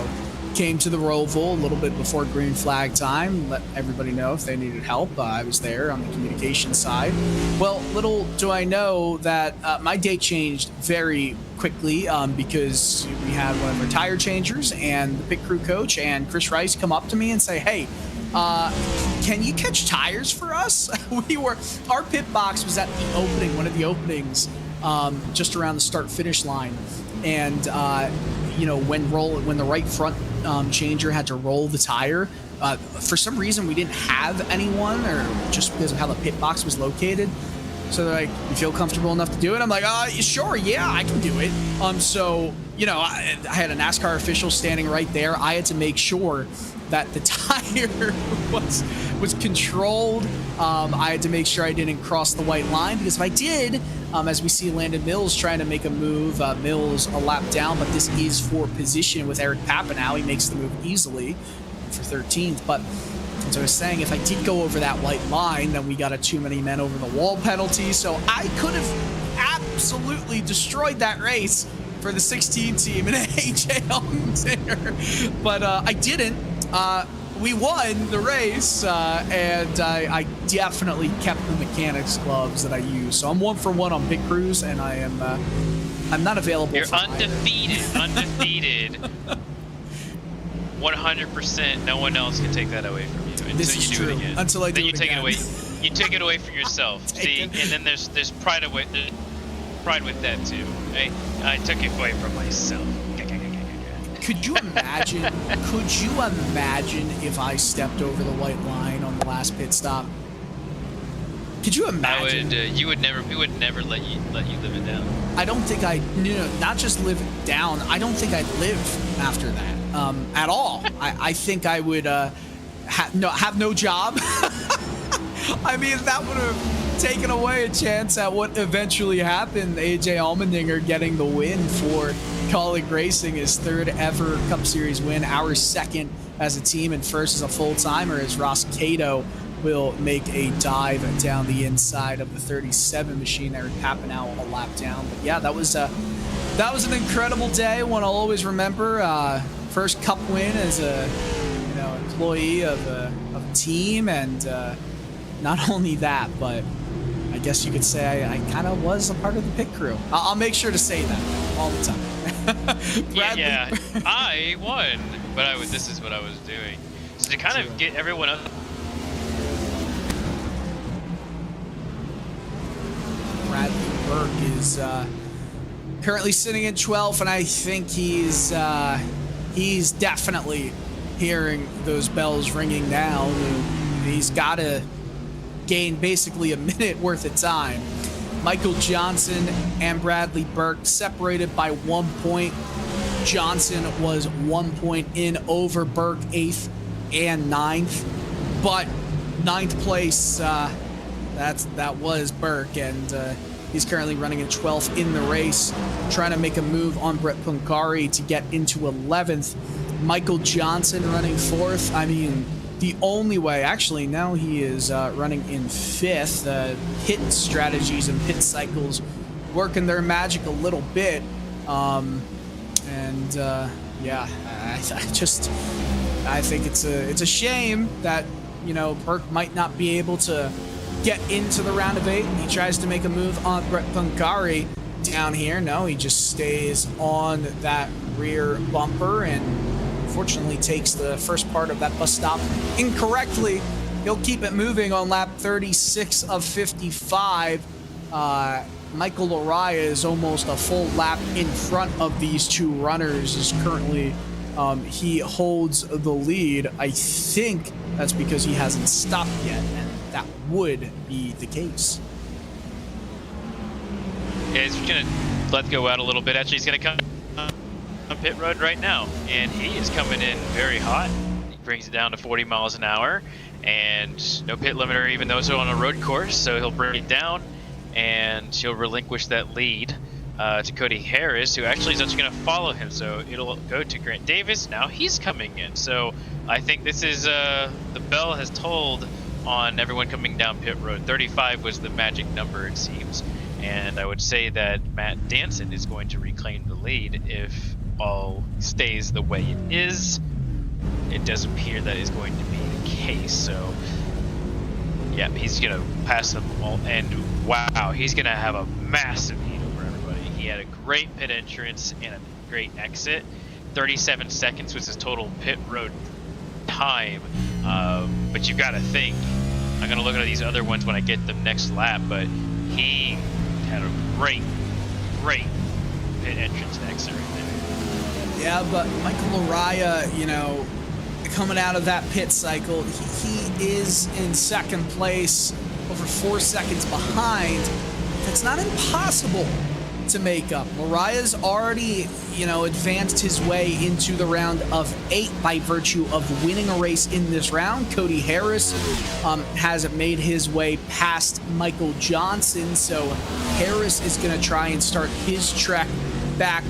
came to the Roval a little bit before green flag time, let everybody know if they needed help. I was there on the communication side. Well, little do I know that my day changed very quickly because we had one of our tire changers and the pit crew coach and Chris Rice come up to me and say, hey, can you catch tires for us? Our pit box was at the opening, one of the openings, just around the start finish line. And, when the right front changer had to roll the tire, for some reason we didn't have anyone, or just because of how the pit box was located. So they're like, you feel comfortable enough to do it? I'm like, sure, yeah, I can do it. I had a NASCAR official standing right there. I had to make sure that the tire was controlled. I had to make sure I didn't cross the white line, because if I did, as we see Landon Mills trying to make a move, Mills a lap down, but this is for position with Eric Papanow. He makes the move easily for 13th. But as I was saying, if I did go over that white line, then we got a too many men over the wall penalty. So I could have absolutely destroyed that race for the 16 team and AJ Allmendinger, but I didn't. We won the race, and I definitely kept the mechanics gloves that I use. So I'm 1 for 1 on pit crews, and I'm not available. You're for undefeated, undefeated. 100%. No one else can take that away from you until This is you true. do it again. Until I do then you it take again. it away. You take it away from yourself. See, and then there's pride away. There's pride with that too. I took it away from myself. Could you imagine? Could you imagine if I stepped over the white line on the last pit stop? Could you imagine? We would never let you live it down. I don't think not just live it down. I don't think I'd live after that at all. I think I would have no job. I mean, that would have taken away a chance at what eventually happened. AJ Allmendinger getting the win for Colleague Racing, his 3rd ever Cup Series win, our 2nd as a team, and 1st as a full-timer, as Ross Cato will make a dive down the inside of the 37 machine. Eric Papanow a lap down. But yeah, that was an incredible day, one I'll always remember. First Cup win as a employee of a team, and not only that, but I guess you could say I kind of was a part of the pit crew. I'll make sure to say that all the time. Yeah, I won, but this is what I was doing. So to kind of get everyone up. Bradley Burke is currently sitting in 12th, and I think he's definitely hearing those bells ringing now. He's got to gain basically a minute worth of time. Michael Johnson and Bradley Burke separated by 1 point. Johnson was 1 point in over Burke, 8th and 9th, but 9th place, that was Burke, and he's currently running in 12th in the race, trying to make a move on Brett Punkari to get into 11th. Michael Johnson running 4th. I mean, the only way, actually, now he is running in 5th. Hit strategies and pit cycles working their magic a little bit. Yeah, I think it's a shame that, Burke might not be able to get into the round of 8. He tries to make a move on Brett Punkari down here. No, he just stays on that rear bumper and unfortunately takes the first part of that bus stop incorrectly. He'll keep it moving on lap 36 of 55. Michael Araya is almost a full lap in front of these two runners. Is currently he holds the lead. I think that's because he hasn't stopped yet, and that would be the case. Yeah, he's gonna let go out a little bit. Actually, he's gonna come on pit road right now, and he is coming in very hot. He brings it down to 40 miles an hour, and no pit limiter, even though it's on a road course, so he'll bring it down, and he'll relinquish that lead to Cody Harris, who actually is actually going to follow him. So it'll go to Grant Davis. Now he's coming in. So I think this is the bell has tolled on everyone coming down pit road. 35 was the magic number, it seems. And I would say that Matt Danson is going to reclaim the lead if all stays the way it is. it does appear that is going to be the case. So, yeah, he's going to pass them all. And wow, he's going to have a massive lead over everybody. He had a great pit entrance and a great exit. 37 seconds was his total pit road time. But you've got to think, I'm going to look at these other ones when I get them next lap, but he had a great pit entrance and exit right there. Yeah, but Michael Araya, you know, coming out of that pit cycle, he is in second place, over 4 seconds behind. That's not impossible to make up. Mariah's already, you know, advanced his way into the round of 8 by virtue of winning a race in this round. Cody Harris has made his way past Michael Johnson, so Harris is going to try and start his trek back,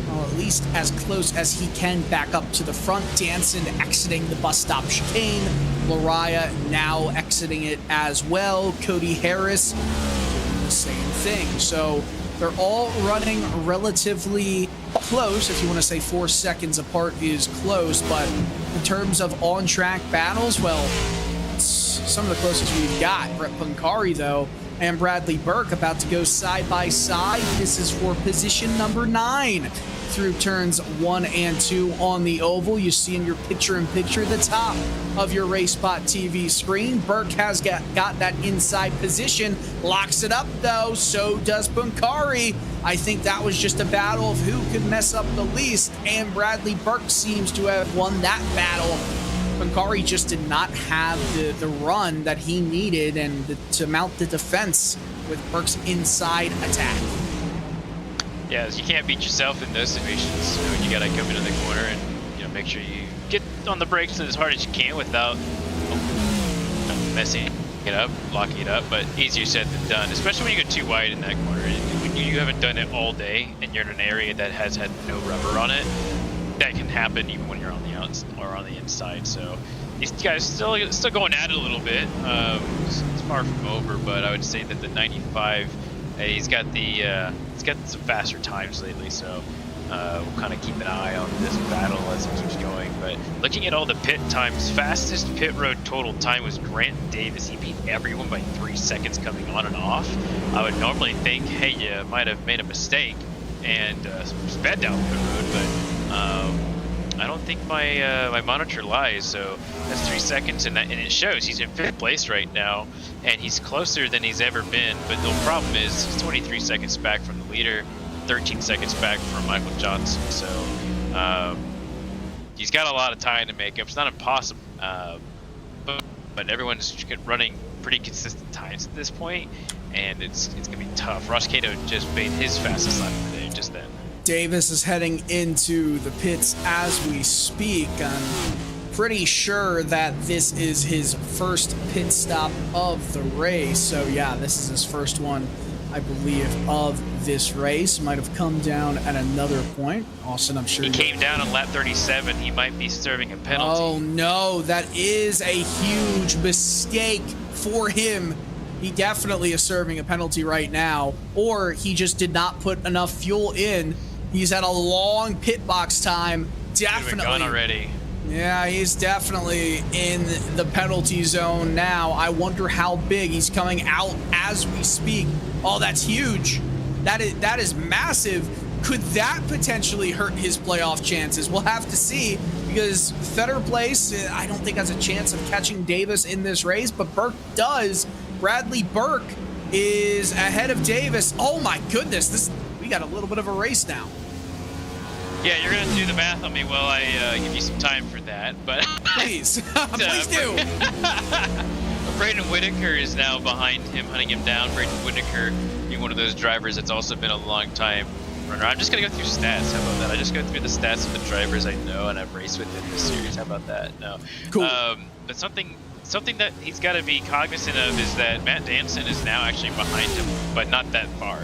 well, at least as close as he can back up to the front. Danson exiting the bus stop chicane. Lariah now exiting it as well. Cody Harris, the same thing. So they're all running relatively close. If you want to say 4 seconds apart is close, but in terms of on-track battles, well, it's some of the closest we've got. Brett Pancari, though, and Bradley Burke about to go side by side. This is for position number 9 through turns 1 and 2 on the oval. You see in your picture-in-picture the top of your RaceSpotTV screen. Burke has got that inside position, locks it up though, so does Pancari. I think that was just a battle of who could mess up the least, and Bradley Burke seems to have won that battle. Pancari just did not have the run that he needed and to mount the defense with Burke's inside attack. Yeah, you can't beat yourself in those situations. You gotta come into the corner and, you know, make sure you get on the brakes as hard as you can without messing it up, locking it up. But easier said than done, especially when you go too wide in that corner. When you haven't done it all day and you're in an area that has had no rubber on it, that can happen even when you're on the outs or on the inside. So these guys still going at it a little bit. It's far from over, but I would say that the 95, he's got some faster times lately, so we'll kind of keep an eye on this battle as it keeps going. But looking at all the pit times, fastest pit road total time was Grant Davis. He beat everyone by 3 seconds coming on and off. I would normally think, hey, you might have made a mistake and sped down the road, but I don't think my monitor lies. So that's 3 seconds, and it shows he's in 5th place right now, and he's closer than he's ever been. But the problem is he's 23 seconds back from the leader, 13 seconds back from Michael Johnson. So he's got a lot of time to make up. It's not impossible, but everyone's running pretty consistent times at this point, and it's gonna be tough. Ross Cato just made his fastest lap of the day just then. Davis is heading into the pits as we speak. I'm pretty sure that this is his first pit stop of the race. So yeah, this is his first one, I believe, of this race. Might have come down at another point. Austin, I'm sure he came down on lap 37. He might be serving a penalty. Oh no, that is a huge mistake for him. He definitely is serving a penalty right now, or he just did not put enough fuel in. He's had a long pit box time. Definitely gone already. Yeah, he's definitely in the penalty zone now. I wonder how big. He's coming out as we speak. Oh, that's huge. That is massive. Could that potentially hurt his playoff chances? We'll have to see, because Fetter Place, I don't think has a chance of catching Davis in this race, but Burke does. Bradley Burke is ahead of Davis. Oh my goodness, we got a little bit of a race now. Yeah, you're gonna do the math on me while I give you some time for that, but please, please do. Braden Whitaker is now behind him, hunting him down. Braden Whitaker being one of those drivers that's also been a long time runner. I'm just gonna go through stats. How about that? I just go through the stats of the drivers I know and I've raced with in this series. How about that? No. Cool. But something that he's got to be cognizant of is that Matt Danson is now actually behind him, but not that far.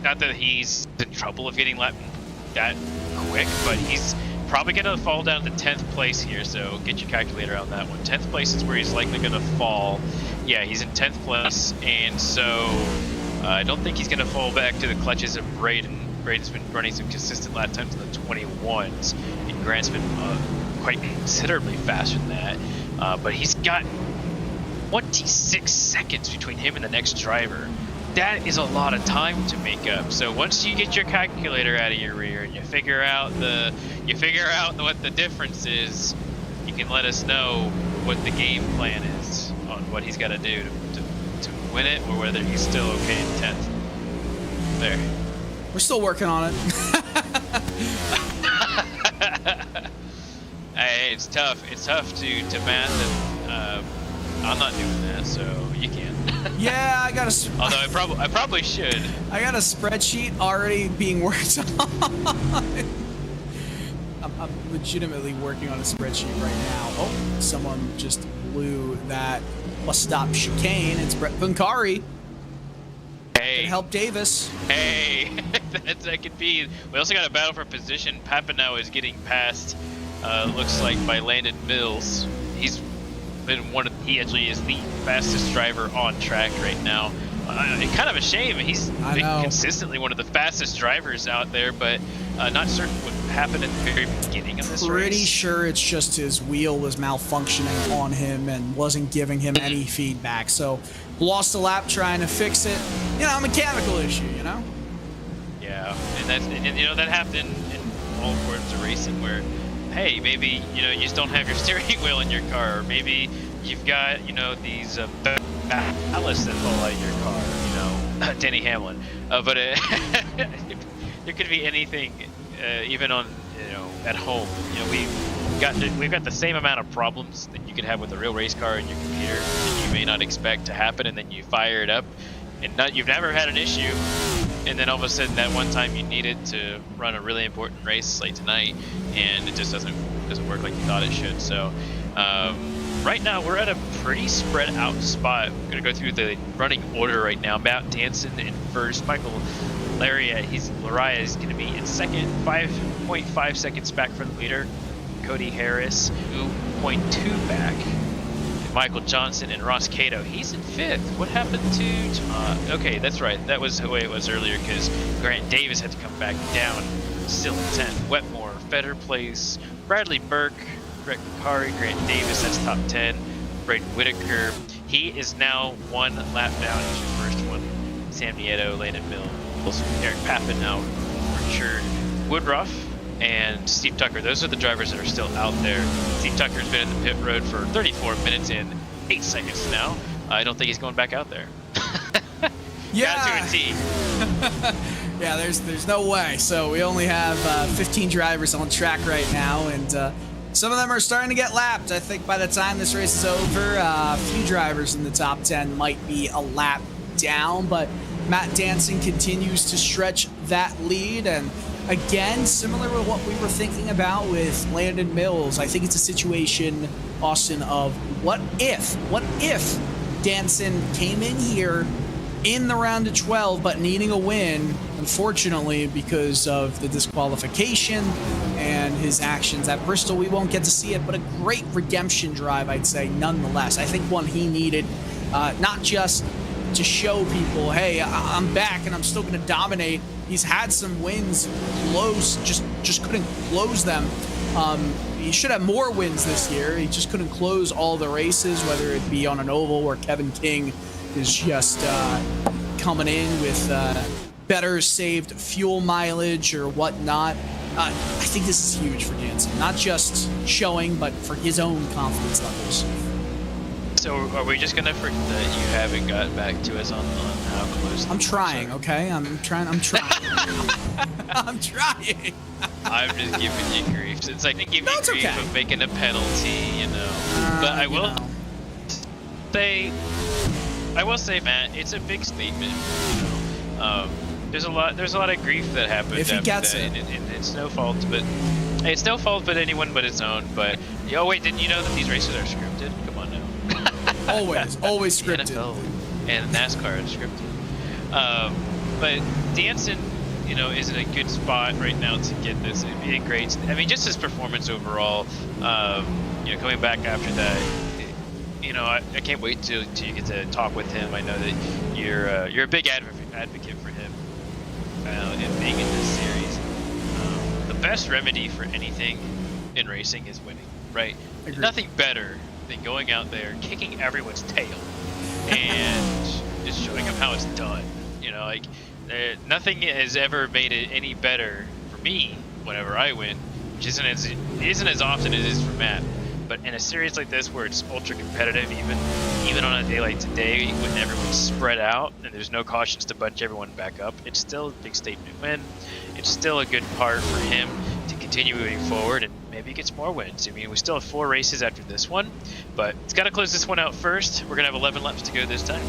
Not that he's in trouble of getting lapped that quick, but he's probably going to fall down to 10th place here, so get your calculator on that one. 10th place is where he's likely going to fall. Yeah, he's in 10th place, and so I don't think he's going to fall back to the clutches of Braden. Braden's been running some consistent lap times in the 21s, and Grant's been quite considerably faster than that. But he's got 26 seconds between him and the next driver. That is a lot of time to make up. So once you get your calculator out of your rear and you figure out what the difference is, you can let us know what the game plan is on what he's got to do to win it, or whether he's still okay in 10th. There. We're still working on it. Hey, it's tough. It's tough to math, and I'm not doing that, so you can. Yeah, I got Although I probably should. I got a spreadsheet already being worked on. I'm legitimately working on a spreadsheet right now. Oh, someone just blew that bus stop chicane. It's Brett Bunkari. Hey. Can help Davis. Hey, that could be. We also got a battle for position. Papineau is getting passed. Looks like by Landon Mills. He's been he actually is the fastest driver on track right now. Kind of a shame. He's been consistently one of the fastest drivers out there, but not certain what happened at the very beginning of this race. Pretty sure it's just his wheel was malfunctioning on him and wasn't giving him any feedback. So lost a lap trying to fix it. You know, a mechanical issue, you know? Yeah, and you know, that happened in all forms of racing where, hey, maybe, you know, you just don't have your steering wheel in your car, or maybe you've got, you know, these ballasts that fall out of your car, you know, Denny Hamlin. But there could be anything, even on, you know, at home. You know, we've got the same amount of problems that you could have with a real race car in your computer that you may not expect to happen, and then you fire it up, and you've never had an issue, and then all of a sudden that one time you needed to run a really important race like tonight, and it just doesn't work like you thought it should. So right now we're at a pretty spread out spot. I'm gonna go through the running order right now. Matt Danson in first, Michael Laria is gonna be in second, 5.5 seconds back from the leader. Cody Harris 2.2 back. Michael Johnson and Ross Cato, he's in fifth. What happened to okay, that's right, that was the way it was earlier, because Grant Davis had to come back down, still in 10th. Wetmore, Fetter Place, Bradley Burke, Greg Bunkari, Grant Davis, that's top 10. Braden Whitaker, he is now one lap down, he's your first one. Sam Nieto, Landon Mills, Eric Papineau, Richard Woodruff, and Steve Tucker. Those are the drivers that are still out there. Steve Tucker's been in the pit road for 34 minutes and 8 seconds now. I don't think he's going back out there. Yeah. Got to a T. Yeah, there's no way. So we only have 15 drivers on track right now, and some of them are starting to get lapped. I think by the time this race is over, a few drivers in the top 10 might be a lap down, but Matt Danson continues to stretch that lead, and again, similar to what we were thinking about with Landon Mills, I think it's a situation, Austin, of what if Danson came in here in the round of 12 but needing a win, unfortunately, because of the disqualification and his actions at Bristol. We won't get to see it, but a great redemption drive, I'd say, nonetheless. I think one he needed, not just to show people, hey, I'm back and I'm still going to dominate. He's had some wins close, just couldn't close them. He should have more wins this year. He just couldn't close all the races, whether it be on an oval where Kevin King is just coming in with better saved fuel mileage or whatnot. I think this is huge for Danson, not just showing, but for his own confidence levels. So are we just gonna forget that you haven't got back to us on how close? I'm trying, okay? I'm trying. I'm trying. I'm just giving you grief. It's like they give you grief of making a penalty, you know. But I will say, Matt, it's a big statement. You know, there's a lot of grief that happened if he gets that, and it's no fault, but anyone but his own. But oh wait, didn't you know that these races are scripted? Come on now. always scripted. The NFL and NASCAR is scripted. But Danson, you know, is in a good spot right now to get this. It'd be great. I mean, just his performance overall. You know, coming back after that. You know, I can't wait till you get to talk with him. I know that you're a big advocate for him and being in this best remedy for anything in racing is winning, right? Agreed. Nothing better than going out there, kicking everyone's tail, and just showing them how it's done. You know, like nothing has ever made it any better for me whenever I win, which isn't as often as it is for Matt. But in a series like this where it's ultra competitive, even on a day like today when everyone's spread out and there's no cautions to bunch everyone back up, it's still a big statement win. It's still a good part for him to continue moving forward and maybe gets more wins. I mean, we still have 4 races after this one, but it's got to close this one out first. We're gonna have 11 laps to go this time.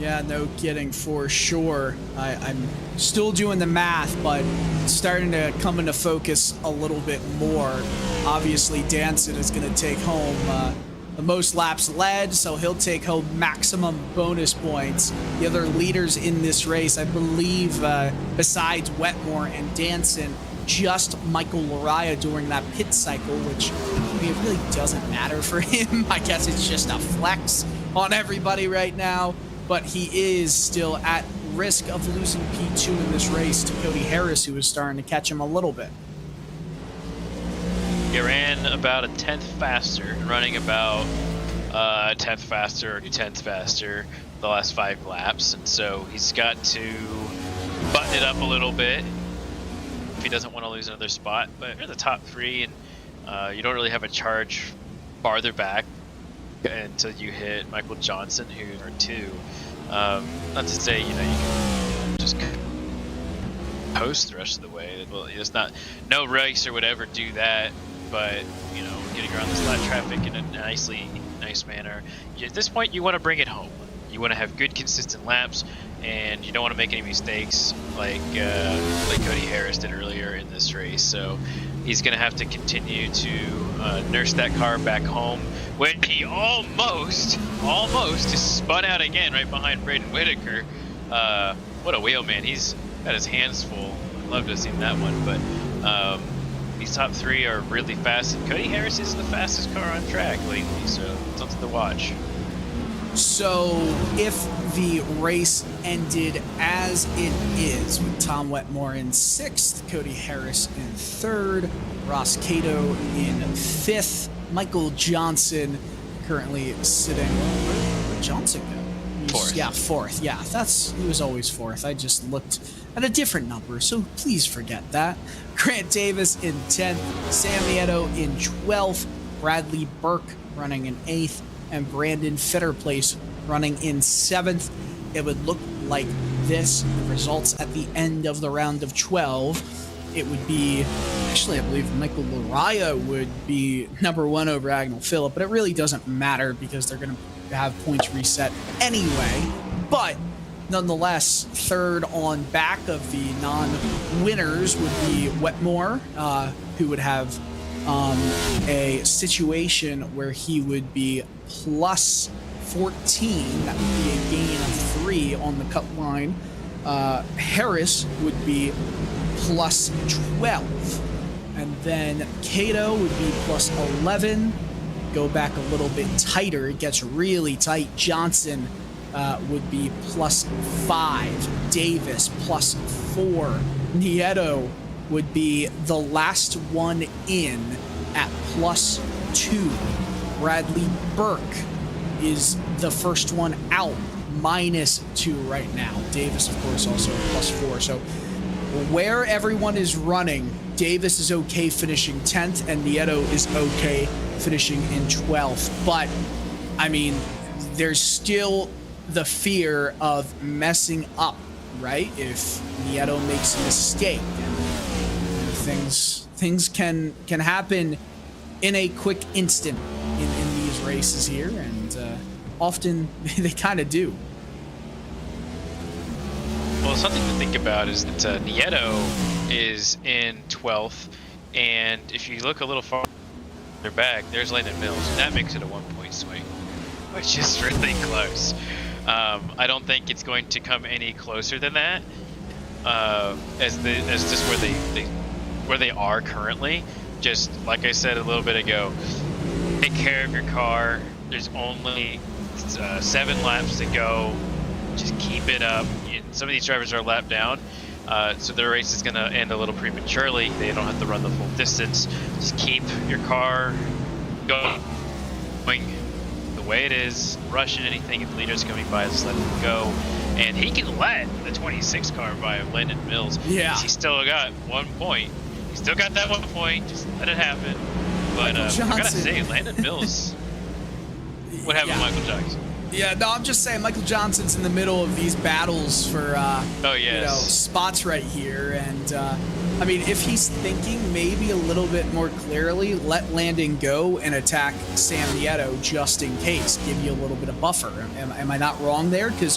Yeah, no kidding, for sure. I'm still doing the math, but it's starting to come into focus a little bit more. Obviously, Danson is going to take home the most laps led, so he'll take home maximum bonus points. The other leaders in this race, I believe, besides Wetmore and Danson, just Michael Lariah during that pit cycle, which, I mean, it really doesn't matter for him. I guess it's just a flex on everybody right now. But he is still at risk of losing P2 in this race to Cody Harris, who is starting to catch him a little bit. He ran about a 10th faster, running about a 10th faster or 2/10 faster the last 5 laps, and so he's got to button it up a little bit if he doesn't want to lose another spot. But you're the top 3, and you don't really have a charge farther back until you hit Michael Johnson, who's #2. Not to say, you know, you can just post the rest of the way. Well, it's not, no race or whatever do that, but, you know, getting around this lap traffic in a nice manner. At this point, you want to bring it home. You want to have good, consistent laps, and you don't want to make any mistakes like Cody Harris did earlier in this race. So he's going to have to continue to nurse that car back home, when he almost just spun out again right behind Braden Whitaker. What a wheel, man. He's got his hands full. I'd love to have seen that one, but these top 3 are really fast, and Cody Harris is the fastest car on track lately, so something to watch. So if the race ended as it is, with Tom Wetmore in 6th, Cody Harris in 3rd, Ross Cato in 5th, Michael Johnson currently sitting, where did Johnson go? 4th. Yeah, 4th. Yeah, he was always 4th. I just looked at a different number, so please forget that. Grant Davis in 10th, Sam Nieto in 12th, Bradley Burke running in 8th, and Brandon Fitterplace running in 7th. It would look like this, the results at the end of the round of 12. It would be, actually, I believe Michael Lariah would be #1 over Agnell Phillip, but it really doesn't matter because they're going to have points reset anyway. But nonetheless, 3rd on back of the non-winners would be Wetmore, who would have a situation where he would be plus 14. That would be a gain of 3 on the cut line. Harris would be plus 12. And then Cato would be plus 11. Go back a little bit tighter. It gets really tight. Johnson would be plus 5. Davis plus 4. Nieto would be the last one in at plus 2. Bradley Burke is the first one out, minus 2 right now. Davis, of course, also plus 4. So where everyone is running, Davis is okay finishing 10th, and Nieto is okay finishing in 12th. But, I mean, there's still the fear of messing up, right? If Nieto makes a mistake, and things can happen in a quick instant in these races here, and often they kind of do. Well, something to think about is that Nieto is in 12th, and if you look a little farther back, there's Landon Mills, and that makes it a 1-point swing, which is really close. I don't think it's going to come any closer than that, as just where they are currently. Just like I said a little bit ago, take care of your car. There's only 7 laps to go. Just keep it up. Some of these drivers are a lap down, So their race is going to end a little prematurely. They don't have to run the full distance. Just keep your car going the way it is. Rushing anything. If the leader's coming by, just let him go. And he can let the 26 car by Landon Mills. Yeah. He still got 1 point. He still got that 1 point. Just let it happen. But I gotta say, Landon Mills. What happened to Michael Johnson? Yeah, no, I'm just saying Michael Johnson's in the middle of these battles for spots right here, and I mean, if he's thinking maybe a little bit more clearly, let Landon go and attack Sam Nieto just in case, give you a little bit of buffer. Am I not wrong there? Because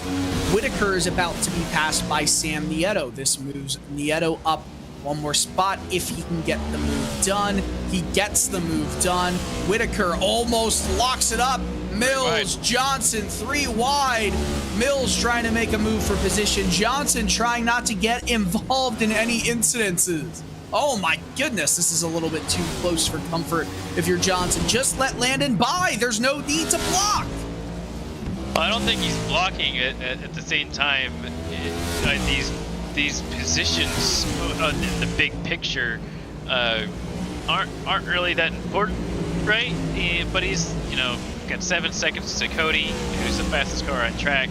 Whitaker is about to be passed by Sam Nieto. This moves Nieto up one more spot if he can get the move done. He gets the move done. Whitaker almost locks it up. Mills, Johnson, 3 wide. Mills trying to make a move for position. Johnson trying not to get involved in any incidences. Oh my goodness, this is a little bit too close for comfort if you're Johnson. Just let Landon by. There's no need to block. I don't think he's blocking it at the same time. These positions in the big picture aren't really that important, right? But he's, got 7 seconds to Cody, who's the fastest car on track.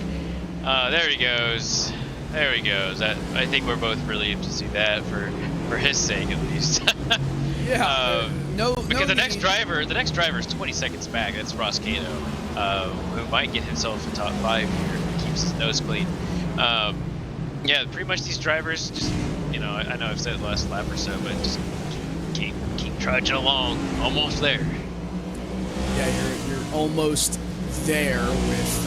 There he goes. There he goes. I think we're both relieved to see that for his sake at least. Yeah. Because the next driver is 20 seconds back. That's Ross Cato, who might get himself a top 5 here if he keeps his nose clean. Yeah, pretty much these drivers just, I know I've said it last lap or so, but just keep trudging along, almost there. Yeah, you're almost there with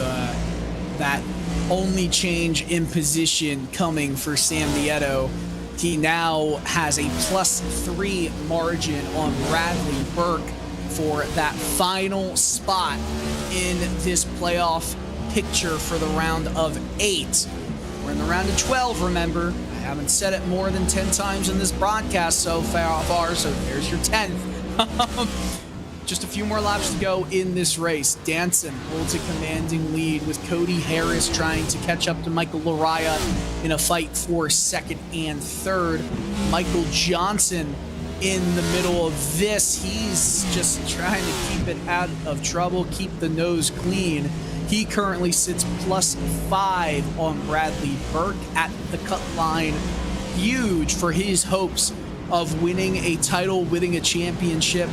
that only change in position coming for Sam Nieto. He now has a +3 margin on Bradley Burke for that final spot in this playoff picture for the round of 8. We're in the round of 12, remember. I haven't said it more than 10 times in this broadcast so far, so there's your 10th. Just a few more laps to go in this race. Danson holds a commanding lead with Cody Harris trying to catch up to Michael Lariah in a fight for second and third. Michael Johnson in the middle of this. He's just trying to keep it out of trouble, keep the nose clean. He currently sits +5 on Bradley Burke at the cut line. Huge for his hopes of winning a title, winning a championship.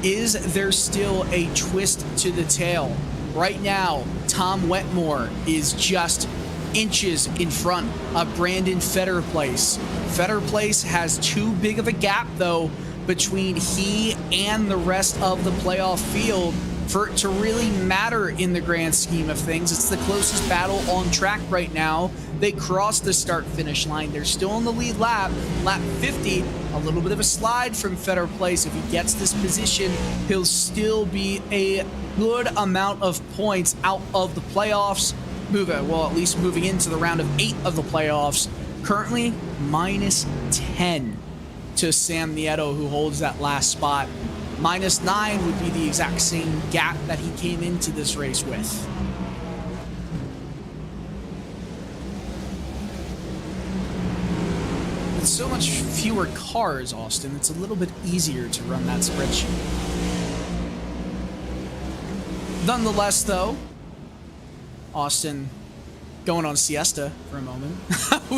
Is there still a twist to the tail? Right now, Tom Wetmore is just inches in front of Brandon Fetterplace. Fetterplace has too big of a gap, though, between he and the rest of the playoff field for it to really matter in the grand scheme of things. It's the closest battle on track right now. They crossed the start-finish line. They're still in the lead lap. Lap 50, a little bit of a slide from Fetterplace. If he gets this position, he'll still be a good amount of points out of the playoffs. At least moving into the round of 8 of the playoffs. Currently, -10 to Sam Nieto, who holds that last spot. -9 would be the exact same gap that he came into this race with. With so much fewer cars, Austin, it's a little bit easier to run that spreadsheet. Nonetheless, though, Austin going on siesta for a moment.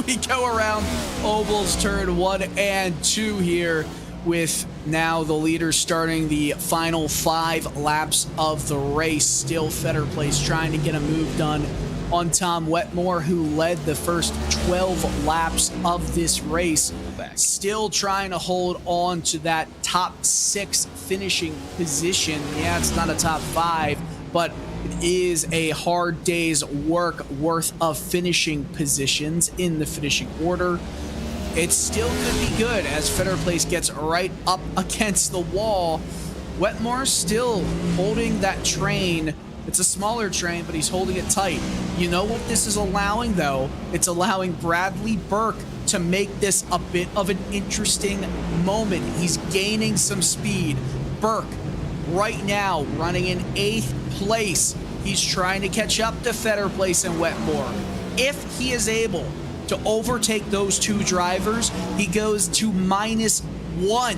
We go around ovals turn 1 and 2 here, with now the leaders starting the final 5 laps of the race. Still Fetterplace trying to get a move done on Tom Wetmore, who led the first 12 laps of this race. Still trying to hold on to that top 6 finishing position. Yeah, it's not a top 5, but it is a hard day's work worth of finishing positions in the finishing order. It still could be good as Fetterplace gets right up against the wall. Wetmore's still holding that train. It's a smaller train, but he's holding it tight. You know what this is allowing, though? It's allowing Bradley Burke to make this a bit of an interesting moment. He's gaining some speed. Burke, right now, running in 8th place. He's trying to catch up to Fetterplace and Wetmore. If he is able to overtake those two drivers. He goes to -1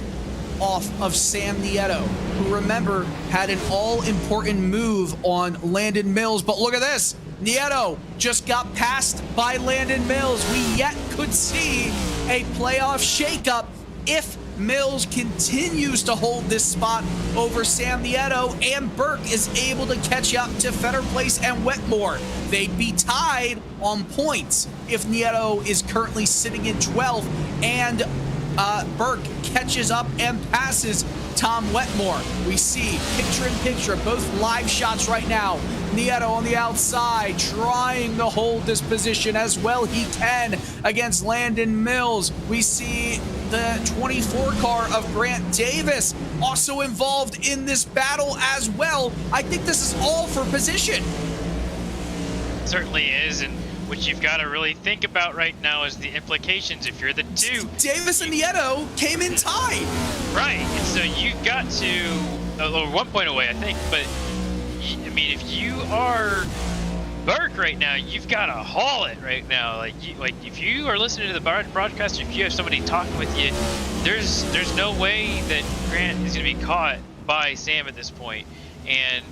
off of Sam Nieto, who, remember, had an all-important move on Landon Mills. But look at this. Nieto just got passed by Landon Mills. We yet could see a playoff shakeup if Mills continues to hold this spot over Sam Nieto and Burke is able to catch up to Fetter Place and Wetmore. They'd be tied on points if Nieto is currently sitting in 12th and Burke catches up and passes Tom Wetmore. We see picture-in-picture, both live shots right now. Nieto on the outside, trying to hold this position as well he can against Landon Mills. We see the 24 car of Grant Davis also involved in this battle as well. I think this is all for position. Certainly is, and what you've got to really think about right now is the implications if you're the two. Davis and Nieto came in tied. Right, and so you've got to, 1 point away, I think, but I mean, if you are Burke right now, you've got to haul it right now. Like if you are listening to the broadcast, if you have somebody talking with you, there's no way that Grant is going to be caught by Sam at this point, and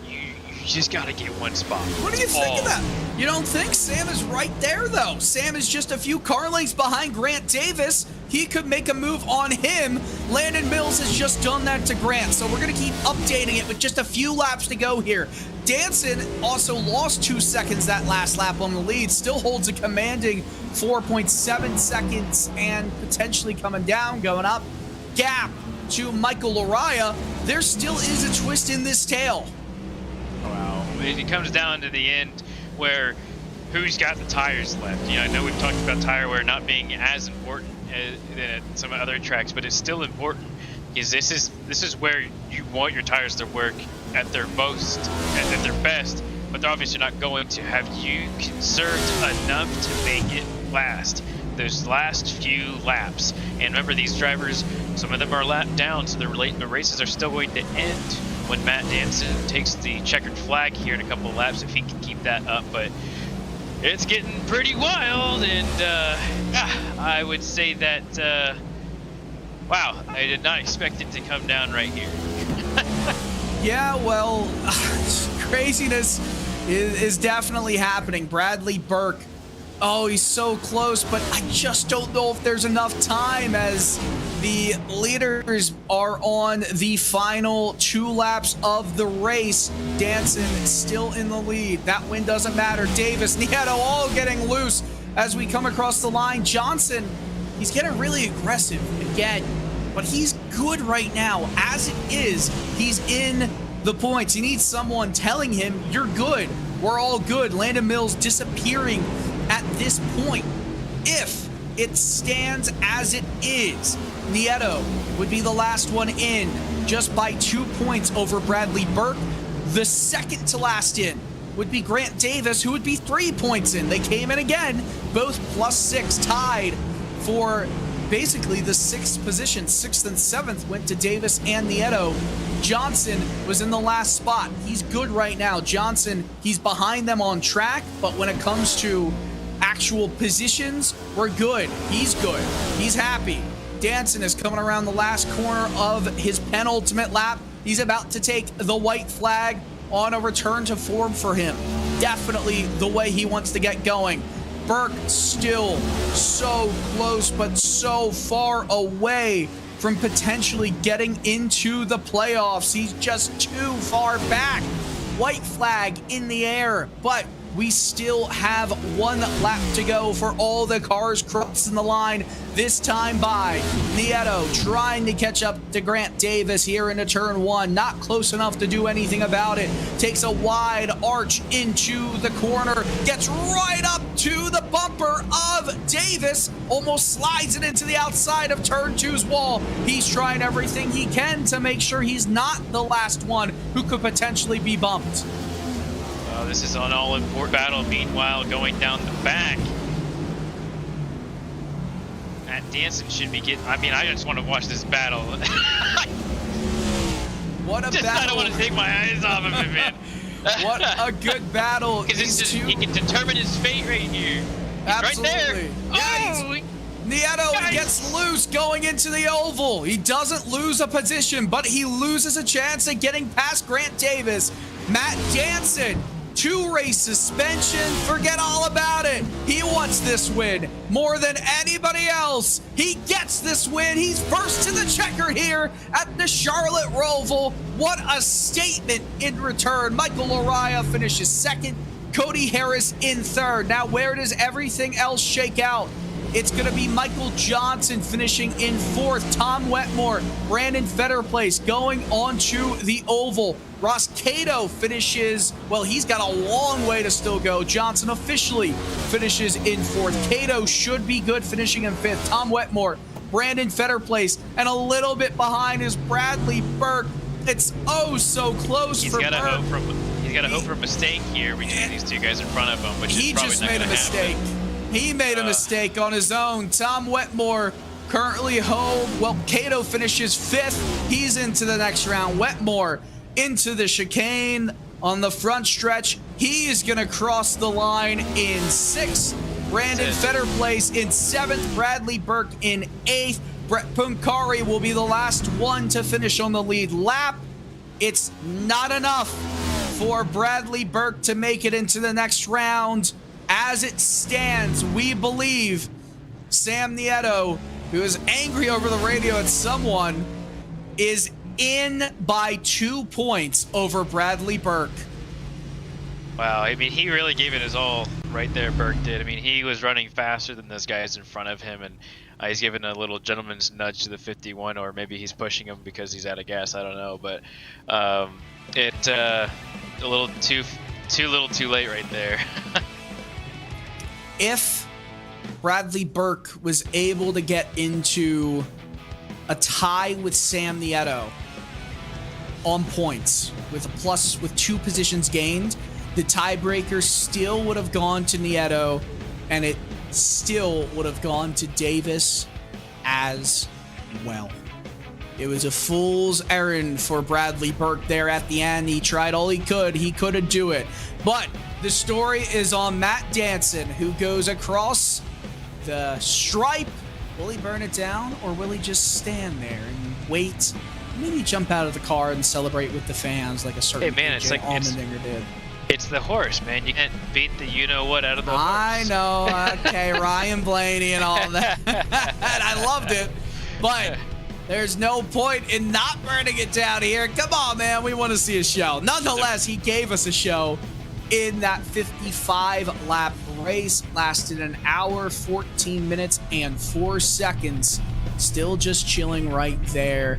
you just got to get one spot. What do you think of that? You don't think Sam is right there, though? Sam is just a few car lengths behind Grant Davis. He could make a move on him. Landon Mills has just done that to Grant, so we're going to keep updating it with just a few laps to go here. Danson also lost 2 seconds that last lap on the lead, still holds a commanding 4.7 seconds and potentially coming down, going up. Gap to Michael Lariah. There still is a twist in this tail. Wow. It comes down to the end where who's got the tires left. You know, I know we've talked about tire wear not being as important than at some other tracks, but it's still important because this is where you want your tires to work at their most, at their best, but they're obviously not going to. Have you conserved enough to make it last? Those last few laps. And remember, these drivers, some of them are lapped down, so the races are still going to end when Matt Danson takes the checkered flag here in a couple of laps, if he can keep that up. But it's getting pretty wild, and I would say that, wow, I did not expect it to come down right here. Yeah, well, craziness is definitely happening. Bradley Burke, oh, he's so close, but I just don't know if there's enough time as the leaders are on the final 2 laps of the race. Danson still in the lead. That win doesn't matter. Davis, Nieto all getting loose as we come across the line. Johnson, he's getting really aggressive again, but he's good right now. As it is, he's in the points. He needs someone telling him, you're good. We're all good. Landon Mills disappearing at this point. If it stands as it is, Nieto would be the last one in, just by 2 points over Bradley Burke. The second to last in would be Grant Davis, who would be 3 points in. They came in again, both +6, tied for basically the 6th position. 6th and 7th went to Davis and Nieto. Johnson was in the last spot. He's good right now. Johnson, he's behind them on track, but when it comes to actual positions, we're good. He's good. He's happy. Danson is coming around the last corner of his penultimate lap. He's about to take the white flag on a return to form for him. Definitely the way he wants to get going. Burke still so close, but so far away from potentially getting into the playoffs. He's just too far back. White flag in the air, but we still have 1 lap to go for all the cars crossing the line, this time by Nieto, trying to catch up to Grant Davis here into turn 1. Not close enough to do anything about it. Takes a wide arch into the corner, gets right up to the bumper of Davis, almost slides it into the outside of turn 2's wall. He's trying everything he can to make sure he's not the last one who could potentially be bumped. This is an all-important battle. Meanwhile, going down the back, Matt Danson should be getting. I mean, I just want to watch this battle. What a battle! I don't want to take my eyes off of him, man. What a good battle! Because he can determine his fate right here. Absolutely. right there. Yeah, Nieto gets loose going into the oval. He doesn't lose a position, but he loses a chance at getting past Grant Davis. Matt Jansen, 2 race suspension. Forget all about it. He wants this win more than anybody else. He gets this win. He's first to the checker here at the Charlotte Roval. What a statement in return. Michael Araya finishes second. Cody Harris in third. Now, where does everything else shake out? It's going to be Michael Johnson finishing in fourth. Tom Wetmore, Brandon Fetterplace going on to the oval. Ross Cato finishes, well, he's got a long way to still go. Johnson officially finishes in fourth. Cato should be good finishing in fifth. Tom Wetmore, Brandon Fetterplace, and a little bit behind is Bradley Burke. It's oh so close for Burke. He's got to hope for a mistake here between these two guys in front of him, which is probably just not made a mistake. He made a mistake on his own. Tom Wetmore currently home. Well, Cato finishes fifth. He's into the next round. Wetmore into the chicane on the front stretch. He is going to cross the line in sixth. Brandon Fetterplace in seventh. Bradley Burke in eighth. Brett Punkari will be the last one to finish on the lead lap. It's not enough for Bradley Burke to make it into the next round. As it stands, we believe Sam Nieto, who is angry over the radio at someone, is in by 2 points over Bradley Burke. Wow, I mean, he really gave it his all right there, Burke did. I mean, he was running faster than those guys in front of him, and he's giving a little gentleman's nudge to the 51, or maybe he's pushing him because he's out of gas, I don't know, but a little too little too late right there. If Bradley Burke was able to get into a tie with Sam Nieto on points with a plus with 2 positions gained, the tiebreaker still would have gone to Nieto, and it still would have gone to Davis as well. It was a fool's errand for Bradley Burke there at the end. He tried all he could. He couldn't do it. But the story is on Matt Jansen, who goes across the stripe. Will he burn it down, or will he just stand there and wait? Maybe jump out of the car and celebrate with the fans like a certain it's like Allmendinger did. It's the horse, man. You can't beat the you-know-what out of the horse. I know. Okay, Ryan Blaney and all that. I loved it. But there's no point in not burning it down here. Come on, man. We want to see a show. Nonetheless, he gave us a show in that 55-lap race. Lasted an hour, 14 minutes, and 4 seconds. Still just chilling right there.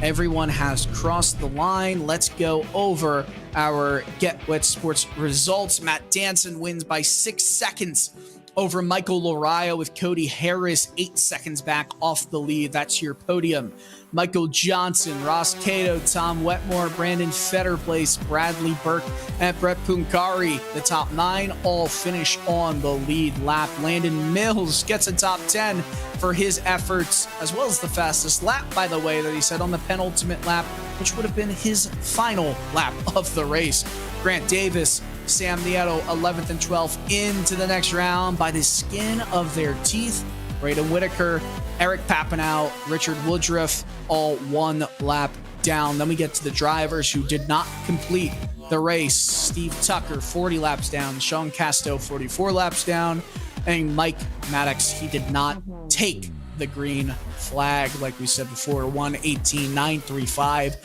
Everyone has crossed the line. Let's go over our Get Wet Sports results. Matt Jansen wins by 6 seconds over Michael Araya, with Cody Harris 8 seconds back off the lead. That's your podium. Michael Johnson, Ross Cato, Tom Wetmore, Brandon Fetterplace, Bradley Burke, and Brett Punkari. The top 9 all finish on the lead lap. Landon Mills gets a top 10 for his efforts, as well as the fastest lap, by the way, that he said on the penultimate lap, which would have been his final lap of the race. Grant Davis, Sam Nieto, 11th and 12th into the next round by the skin of their teeth. Braden Whitaker, Eric Papineau, Richard Woodruff, all 1 lap down. Then we get to the drivers who did not complete the race. Steve Tucker, 40 laps down. Sean Casto, 44 laps down. And Mike Maddox, he did not take the green flag. Like we said before, 1:18.935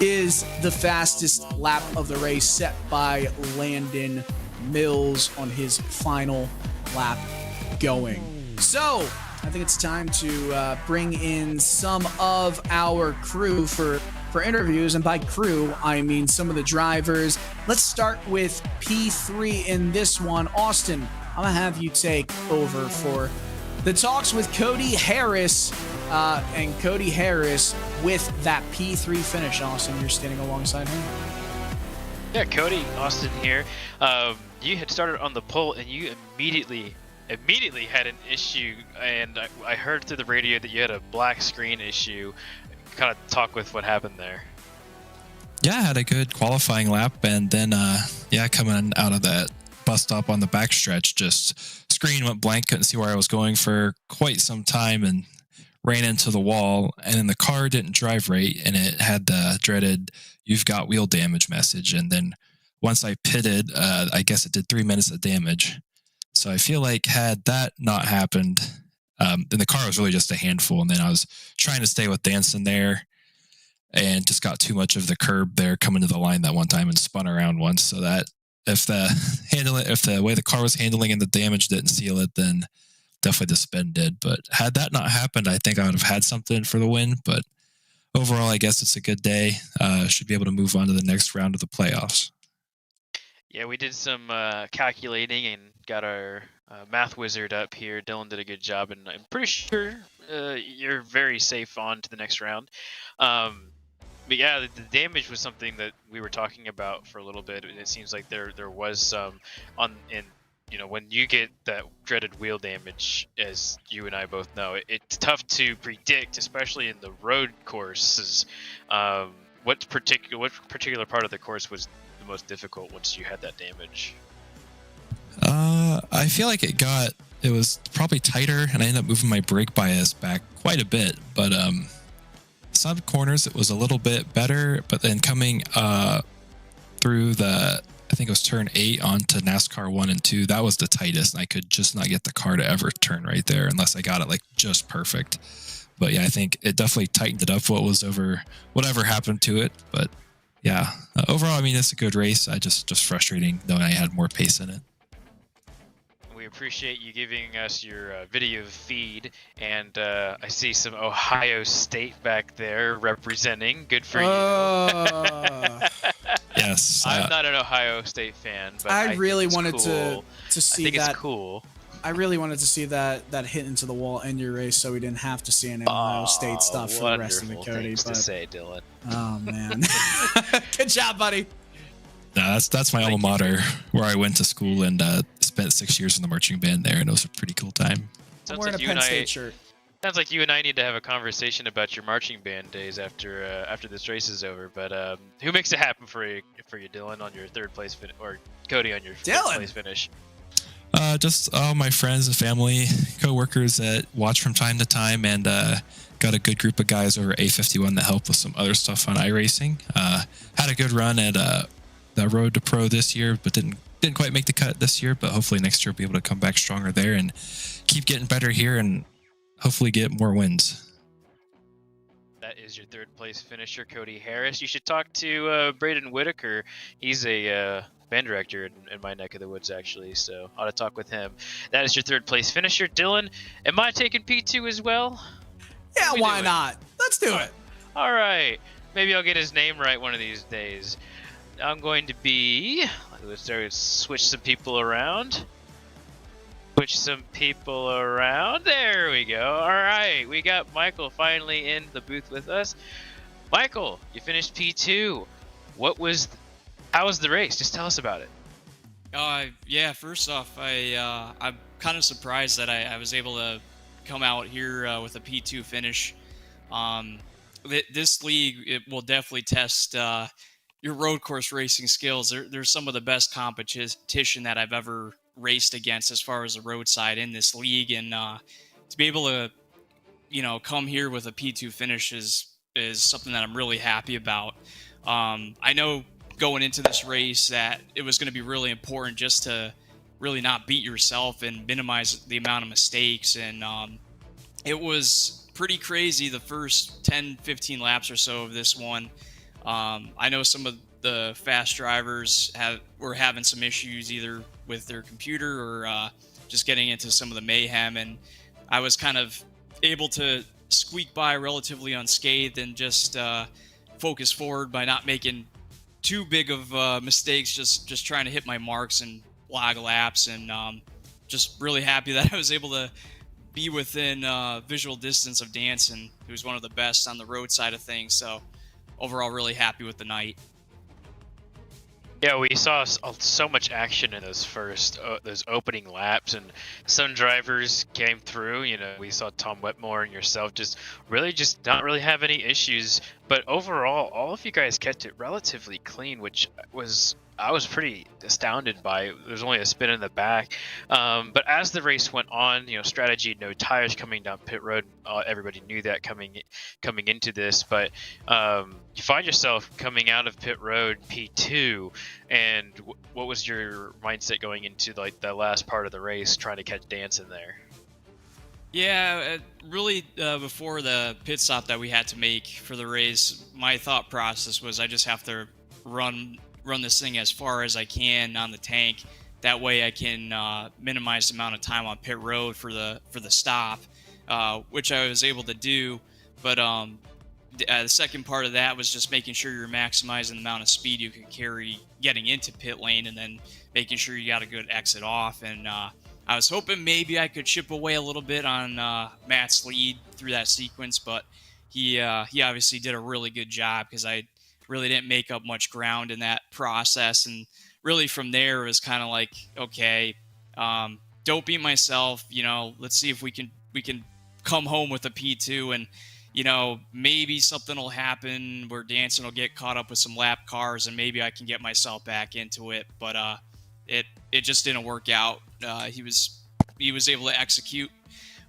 is the fastest lap of the race, set by Landon Mills on his final lap going. So I think it's time to bring in some of our crew for interviews. And by crew, I mean some of the drivers. Let's start with P3 in this one. Austin, I'm going to have you take over for the talks with Cody Harris. And Cody Harris with that P3 finish. Austin, you're standing alongside him. Yeah, Cody, Austin here. You had started on the pole, and you immediately had an issue, and I heard through the radio that you had a black screen issue. Kind of talk with what happened there. Yeah, I had a good qualifying lap, and then coming out of that bus stop on the backstretch, just screen went blank, couldn't see where I was going for quite some time, and ran into the wall. And then the car didn't drive right, and it had the dreaded "you've got wheel damage" message. And then once I pitted, I guess it did 3 minutes of damage. So I feel like had that not happened, then the car was really just a handful. And then I was trying to stay with Danson there, and just got too much of the curb there coming to the line that one time and spun around once. So that if the way the car was handling and the damage didn't seal it, then definitely the spin did. But had that not happened, I think I would have had something for the win. But overall, I guess it's a good day. Should be able to move on to the next round of the playoffs. Yeah, we did some calculating and got our math wizard up here. Dylan did a good job, and I'm pretty sure you're very safe on to the next round. But yeah, the damage was something that we were talking about for a little bit. It seems like there was some when you get that dreaded wheel damage, as you and I both know, it's tough to predict, especially in the road courses. What particular part of the course was the most difficult once you had that damage? I feel like it was probably tighter, and I ended up moving my brake bias back quite a bit. But some corners it was a little bit better, but then coming through I think it was turn 8 onto NASCAR 1 and 2, that was the tightest, and I could just not get the car to ever turn right there unless I got it like just perfect. But yeah, I think it definitely tightened it up whatever happened to it. But yeah, overall, I mean, it's a good race. Just frustrating knowing I had more pace in it. We appreciate you giving us your video feed, and I see some Ohio State back there representing. Good for you. Yes. I'm not an Ohio State fan, but I really wanted cool. to see I think that. It's cool. I really wanted to see that hit into the wall in your race, so we didn't have to see any Ohio State stuff for the rest of the Cody. Things to say, Dylan. Oh man, good job, buddy. No, that's my alma mater, where I went to school and spent 6 years in the marching band there, and it was a pretty cool time. I'm wearing a Penn State shirt. Sounds like you and I need to have a conversation about your marching band days after this race is over. But who makes it happen for you, Dylan, on your third place or Cody on your third place finish? Just all my friends and family, co-workers that watch from time to time, and got a good group of guys over A51 that help with some other stuff on iRacing. Had a good run at the Road to Pro this year, but didn't quite make the cut this year. But hopefully next year we'll be able to come back stronger there and keep getting better here and hopefully get more wins. That is your third place finisher, Cody Harris. You should talk to Braden Whitaker. He's a band director in my neck of the woods, actually, so I ought to talk with him. That is your third place finisher. Dylan, am I taking P2 as well? Yeah, why not? Let's do it. All right. Maybe I'll get his name right one of these days. I'm going to be... Let's switch some people around. There we go. All right. We got Michael finally in the booth with us. Michael, you finished P2. How was the race? Just tell us about it. Yeah, first off, I'm kind of surprised that I was able to come out here with a P2 finish. This league, it will definitely test your road course racing skills. There's some of the best competition that I've ever raced against as far as the roadside in this league, and to be able to come here with a P2 finish is something that I'm really happy about. I know going into this race that it was going to be really important just to really not beat yourself and minimize the amount of mistakes, and it was pretty crazy the first 10-15 laps or so of this one. I know some of the fast drivers were having some issues either with their computer or just getting into some of the mayhem, and I was kind of able to squeak by relatively unscathed and just focus forward by not making too big of mistakes, just trying to hit my marks and log laps, and just really happy that I was able to be within visual distance of Danson, who's one of the best on the road side of things. So overall, really happy with the night. Yeah, we saw so much action in those opening laps, and some drivers came through. We saw Tom Wetmore and yourself just not really have any issues. But overall, all of you guys kept it relatively clean, which was I was pretty astounded by it. There's only a spin in the back. But as the race went on, strategy, no tires coming down pit road. Everybody knew that coming into this. But you find yourself coming out of pit road P2. And what was your mindset going into like the last part of the race, trying to catch Danson there? Yeah, really, before the pit stop that we had to make for the race, my thought process was I just have to run this thing as far as I can on the tank. That way I can minimize the amount of time on pit road for the stop, which I was able to do. But the second part of that was just making sure you're maximizing the amount of speed you can carry getting into pit lane, and then making sure you got a good exit off. And I was hoping maybe I could chip away a little bit on Matt's lead through that sequence, but he obviously did a really good job, because I really didn't make up much ground in that process. And really from there it was kind of like, okay, don't beat myself. Let's see if we can come home with a P2, and maybe something will happen where Danson will get caught up with some lap cars, and maybe I can get myself back into it. But it just didn't work out. He was able to execute,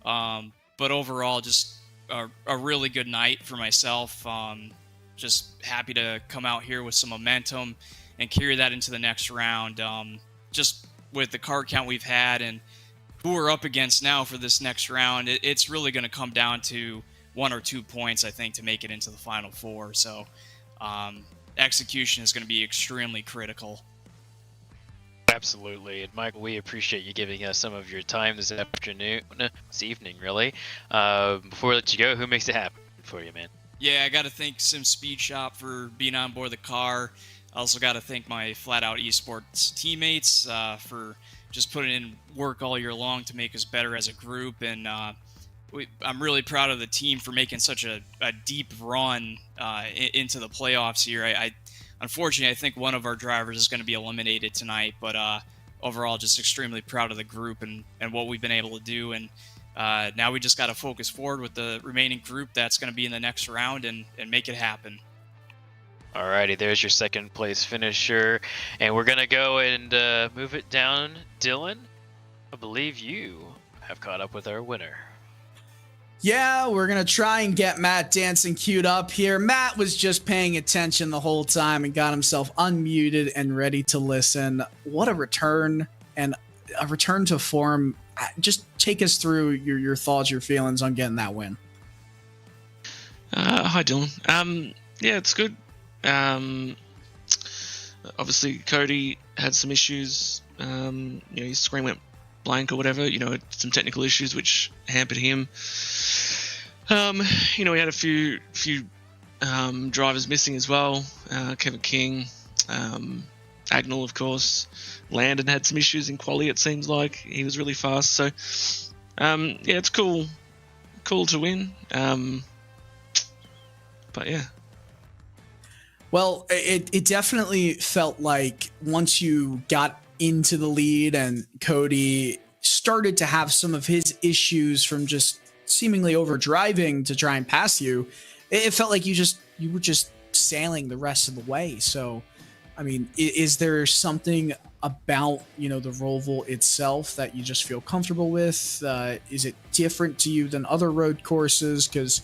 but overall, just a really good night for myself. Just happy to come out here with some momentum and carry that into the next round. Just with the car count we've had and who we're up against now for this next round, it's really going to come down to 1 or 2 points, I think, to make it into the final four. So execution is going to be extremely critical. Absolutely. And Michael, we appreciate you giving us some of your time this evening, really. Before we let you go, who makes it happen for you, man? Yeah, I got to thank Sim Speed Shop for being on board the car. I also got to thank my Flat Out Esports teammates for just putting in work all year long to make us better as a group. And I'm really proud of the team for making such a deep run into the playoffs here. Unfortunately, I think one of our drivers is going to be eliminated tonight, but overall, just extremely proud of the group and what we've been able to do. And now we just got to focus forward with the remaining group that's going to be in the next round and make it happen. Alrighty, there's your second place finisher. And we're going to go and move it down. Dylan, I believe you have caught up with our winner. Yeah, we're going to try and get Matt Danson queued up here. Matt was just paying attention the whole time and got himself unmuted and ready to listen. What a return, and a return to form. Just take us through your thoughts, your feelings on getting that win. Hi, Dylan. Yeah, it's good. Obviously, Cody had some issues. His screen went blank or whatever. Some technical issues which hampered him. We had a few drivers missing as well. Kevin King, Agnell, of course. Landon had some issues in quali, it seems like. He was really fast. So, it's cool to win. But yeah. Well, it definitely felt like once you got into the lead and Cody started to have some of his issues from just seemingly over driving to try and pass you, it felt like you were just sailing the rest of the way. So, I mean, is there something about, the Roval itself that you just feel comfortable with? Is it different to you than other road courses? Because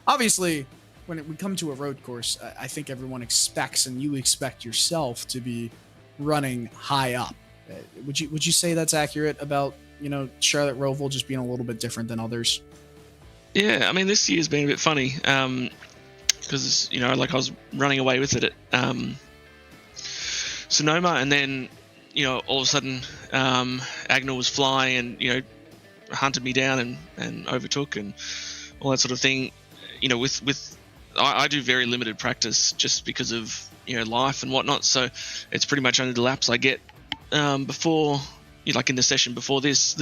obviously, when we come to a road course, I think everyone expects, and you expect yourself, to be running high up. Would you say that's accurate about, Charlotte Roval just being a little bit different than others? Yeah, I mean, this year's been a bit funny because, I was running away with it at Sonoma, and then, all of a sudden Agnell was flying and, hunted me down and overtook and all that sort of thing. I do very limited practice just because of, life and whatnot. So it's pretty much only the laps I get before, like in the session before this,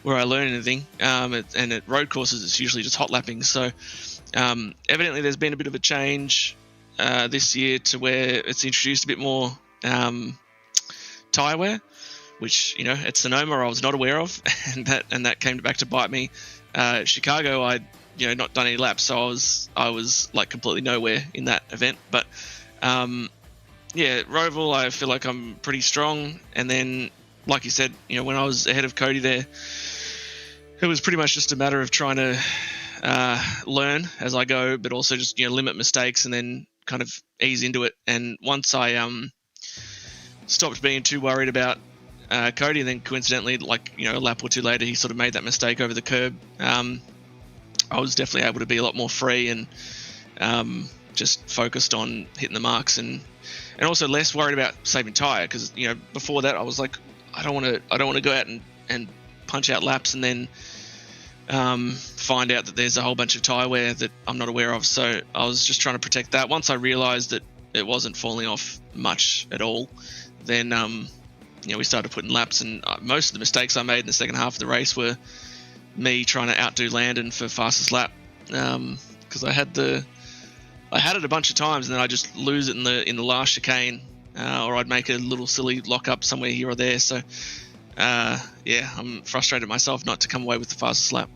where I learn anything. And at road courses, it's usually just hot lapping. So evidently there's been a bit of a change this year to where it's introduced a bit more tyre wear, which, at Sonoma I was not aware of, and that came back to bite me. Chicago, I'd not done any laps, so I was like completely nowhere in that event. But yeah, Roval, I feel like I'm pretty strong. And then, like you said, when I was ahead of Cody there, it was pretty much just a matter of trying to learn as I go, but also just limit mistakes and then kind of ease into it. And once I stopped being too worried about Cody, and then coincidentally, like a lap or two later, he sort of made that mistake over the curb. I was definitely able to be a lot more free and just focused on hitting the marks and also less worried about saving tire, because before that I was like, I don't want to go out and punch out laps and then find out that there's a whole bunch of tire wear that I'm not aware of. So I was just trying to protect that. Once I realized that it wasn't falling off much at all, then we started putting laps, and most of the mistakes I made in the second half of the race were me trying to outdo Landon for fastest lap, because I had it a bunch of times, and then I just lose it in the last chicane, or I'd make a little silly lock up somewhere here or there. So I'm frustrated myself not to come away with the fastest lap.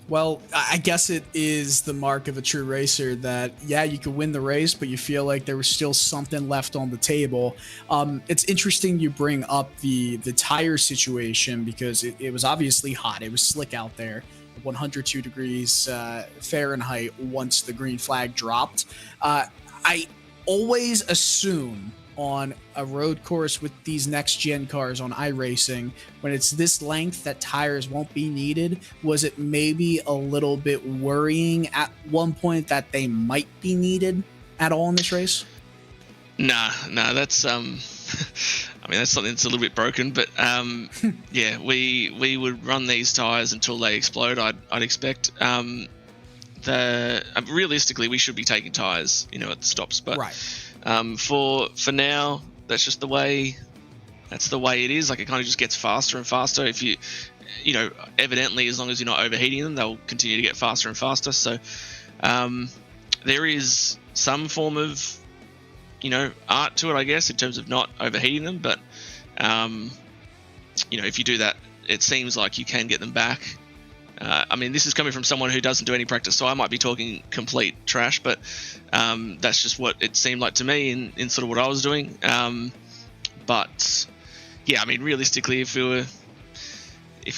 Well, I guess it is the mark of a true racer that, you could win the race, but you feel like there was still something left on the table. It's interesting you bring up the tire situation, because it was obviously hot. It was slick out there, 102 degrees Fahrenheit once the green flag dropped. I always assume on a road course with these next gen cars on iRacing, when it's this length, that tires won't be needed. Was it maybe a little bit worrying at one point that they might be needed at all in this race? Nah, that's I mean, that's something that's a little bit broken, but we would run these tires until they explode, I'd expect. Realistically, we should be taking tires at the stops, but right. For now, that's just the way it is. Like, it kind of just gets faster and faster. If you evidently, as long as you're not overheating them, they'll continue to get faster and faster. So there is some form of art to it, I guess, in terms of not overheating them. But if you do that, it seems like you can get them back. I mean, this is coming from someone who doesn't do any practice, so I might be talking complete trash, but that's just what it seemed like to me in sort of what I was doing. But yeah, I mean, realistically, if it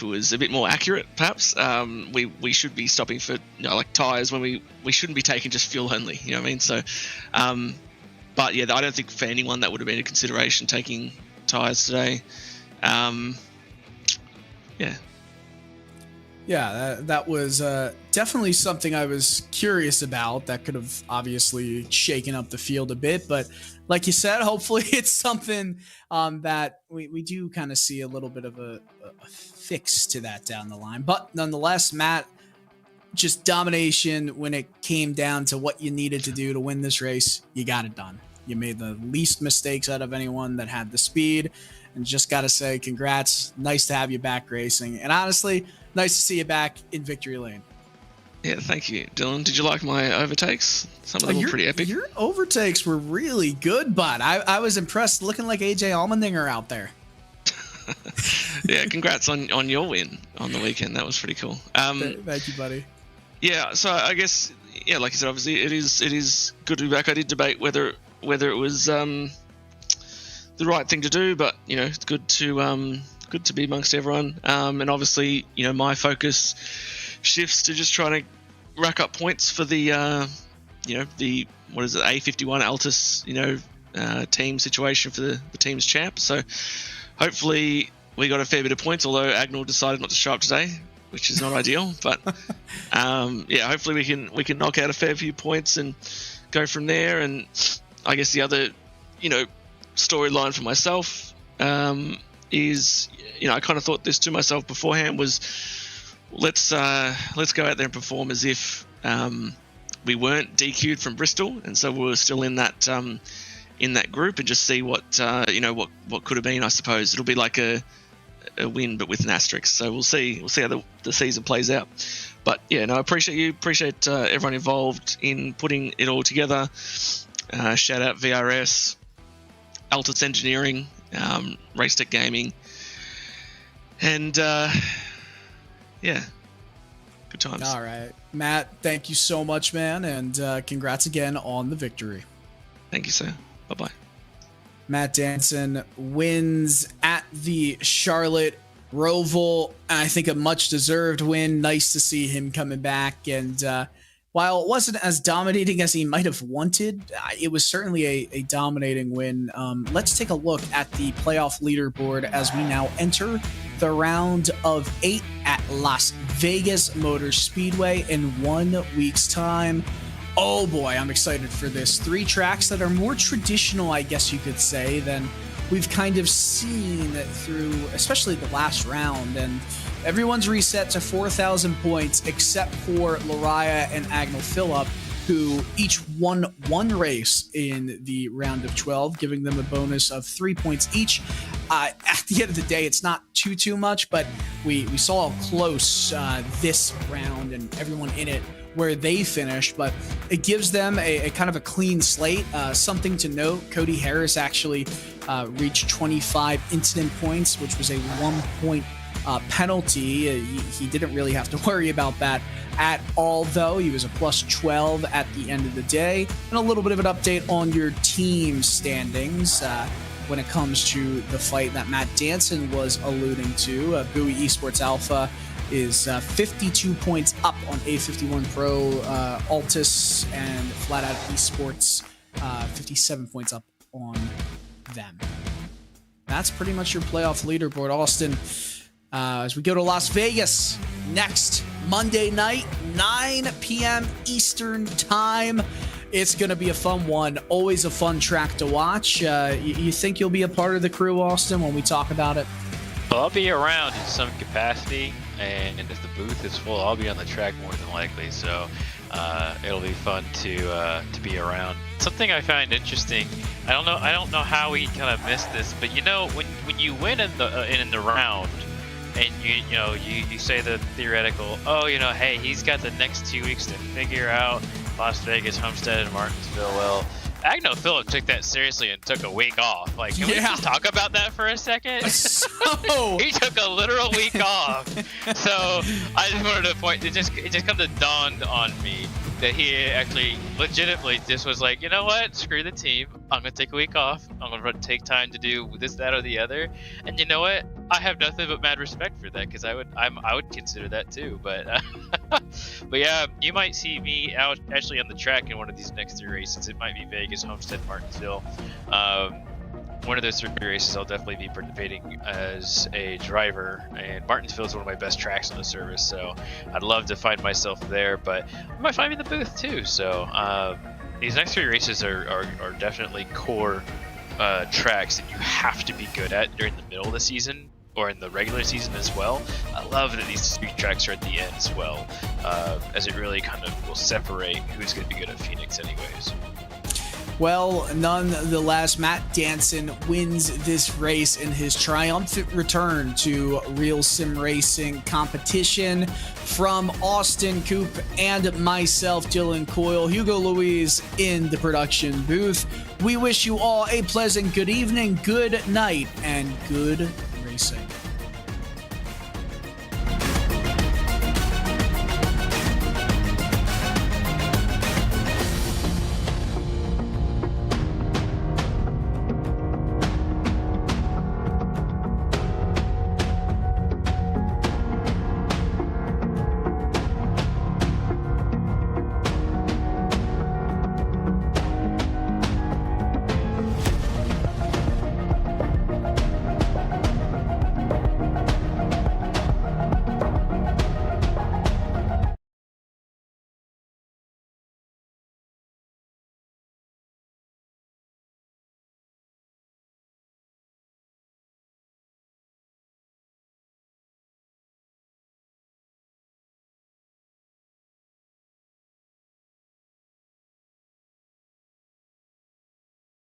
was a bit more accurate, perhaps we should be stopping for like tires when we shouldn't be taking just fuel only. You know what I mean? So, but yeah, I don't think for anyone that would have been a consideration taking tires today. Yeah, that was definitely something I was curious about. That could have obviously shaken up the field a bit, but like you said, hopefully it's something that we do kind of see a little bit of a fix to that down the line. But nonetheless, Matt, just domination when it came down to what you needed to do to win this race. You got it done. You made the least mistakes out of anyone that had the speed, and just got to say congrats. Nice to have you back racing, and honestly, nice to see you back in victory lane. Yeah, thank you, Dylan. Did you like my overtakes? Some of them were pretty epic. Your overtakes were really good, bud. I was impressed, looking like AJ Allmendinger out there. Yeah, congrats on your win on the weekend. That was pretty cool. Thank you, buddy. Yeah, so I guess, yeah, like you said, obviously it is good to be back. I did debate whether it was the right thing to do, but it's good to be amongst everyone. And obviously, my focus shifts to just trying to rack up points for the the A51 Altus team situation for the team's champ. So hopefully we got a fair bit of points, although Agnell decided not to show up today, which is not ideal. But hopefully we can knock out a fair few points and go from there. And I guess the other storyline for myself is I kind of thought this to myself beforehand was let's go out there and perform as if we weren't DQ'd from Bristol, and so we were still in that group, and just see what could have been. I suppose it'll be like a win but with an asterisk, so we'll see how the season plays out. But yeah, no, I appreciate everyone involved in putting it all together. Shout out VRS, Altus Engineering, Race Tech Gaming, and good times. All right, Matt, thank you so much, man, and congrats again on the victory. Thank you, sir. Bye-bye. Matt Danson wins at the Charlotte Roval, and I think a much-deserved win. Nice to see him coming back, and while it wasn't as dominating as he might have wanted, it was certainly a dominating win. Let's take a look at the playoff leaderboard as we now enter the round of 8 at Las Vegas Motor Speedway in 1 week's time. Oh boy, I'm excited for this. 3 tracks that are more traditional, I guess you could say, than we've kind of seen through, especially the last round. And everyone's reset to 4,000 points except for Lariah and Agnel Phillip, who each won 1 race in the round of 12, giving them a bonus of 3 points each. At the end of the day, it's not too much, but we saw how close this round and everyone in it where they finished, but it gives them a kind of a clean slate. Something to note, Cody Harris actually reached 25 incident points, which was a 1-point penalty. He didn't really have to worry about that at all, though. He was a plus 12 at the end of the day. And a little bit of an update on your team standings when it comes to the fight that Matt Danson was alluding to. Bowie Esports Alpha is 52 points up on A51 Pro, Altus, and Flat Out Esports 57 points up on them. That's pretty much your playoff leaderboard, Austin. As we go to Las Vegas next Monday night, 9 p.m. Eastern Time. It's going to be a fun one. Always a fun track to watch. You think you'll be a part of the crew, Austin, when we talk about it? Well, I'll be around in some capacity, and if the booth is full, I'll be on the track more than likely. So it'll be fun to be around. Something I find interesting. I don't know how we kind of missed this, but you know, when you win in the round, and you say the theoretical, oh, hey, he's got the next 2 weeks to figure out Las Vegas, Homestead, and Martinsville. Well, Agnel Phillip took that seriously and took a week off. Like, can we just talk about that for a second? So... he took a literal week off. So I just wanted to point. It just kind of dawned on me that he actually legitimately just was like, you know what? Screw the team. I'm gonna take a week off. I'm gonna take time to do this, that, or the other. And you know what? I have nothing but mad respect for that, because I would consider that too. But but yeah, you might see me out actually on the track in one of these next 3 races. It might be Vegas, Homestead, Martinsville. One of those 3 races I'll definitely be participating as a driver, and Martinsville is one of my best tracks on the service, so I'd love to find myself there, but you might find me in the booth too. So these next 3 races are definitely core tracks that you have to be good at during the middle of the season or in the regular season as well. I love that these 3 tracks are at the end as well, as it really kind of will separate who's going to be good at Phoenix anyways. Well, nonetheless, Matt Danson wins this race in his triumphant return to RealSimRacing competition. From Austin Coop and myself, Dylan Coyle, Hugo Louise in the production booth, we wish you all a pleasant good evening, good night, and good racing.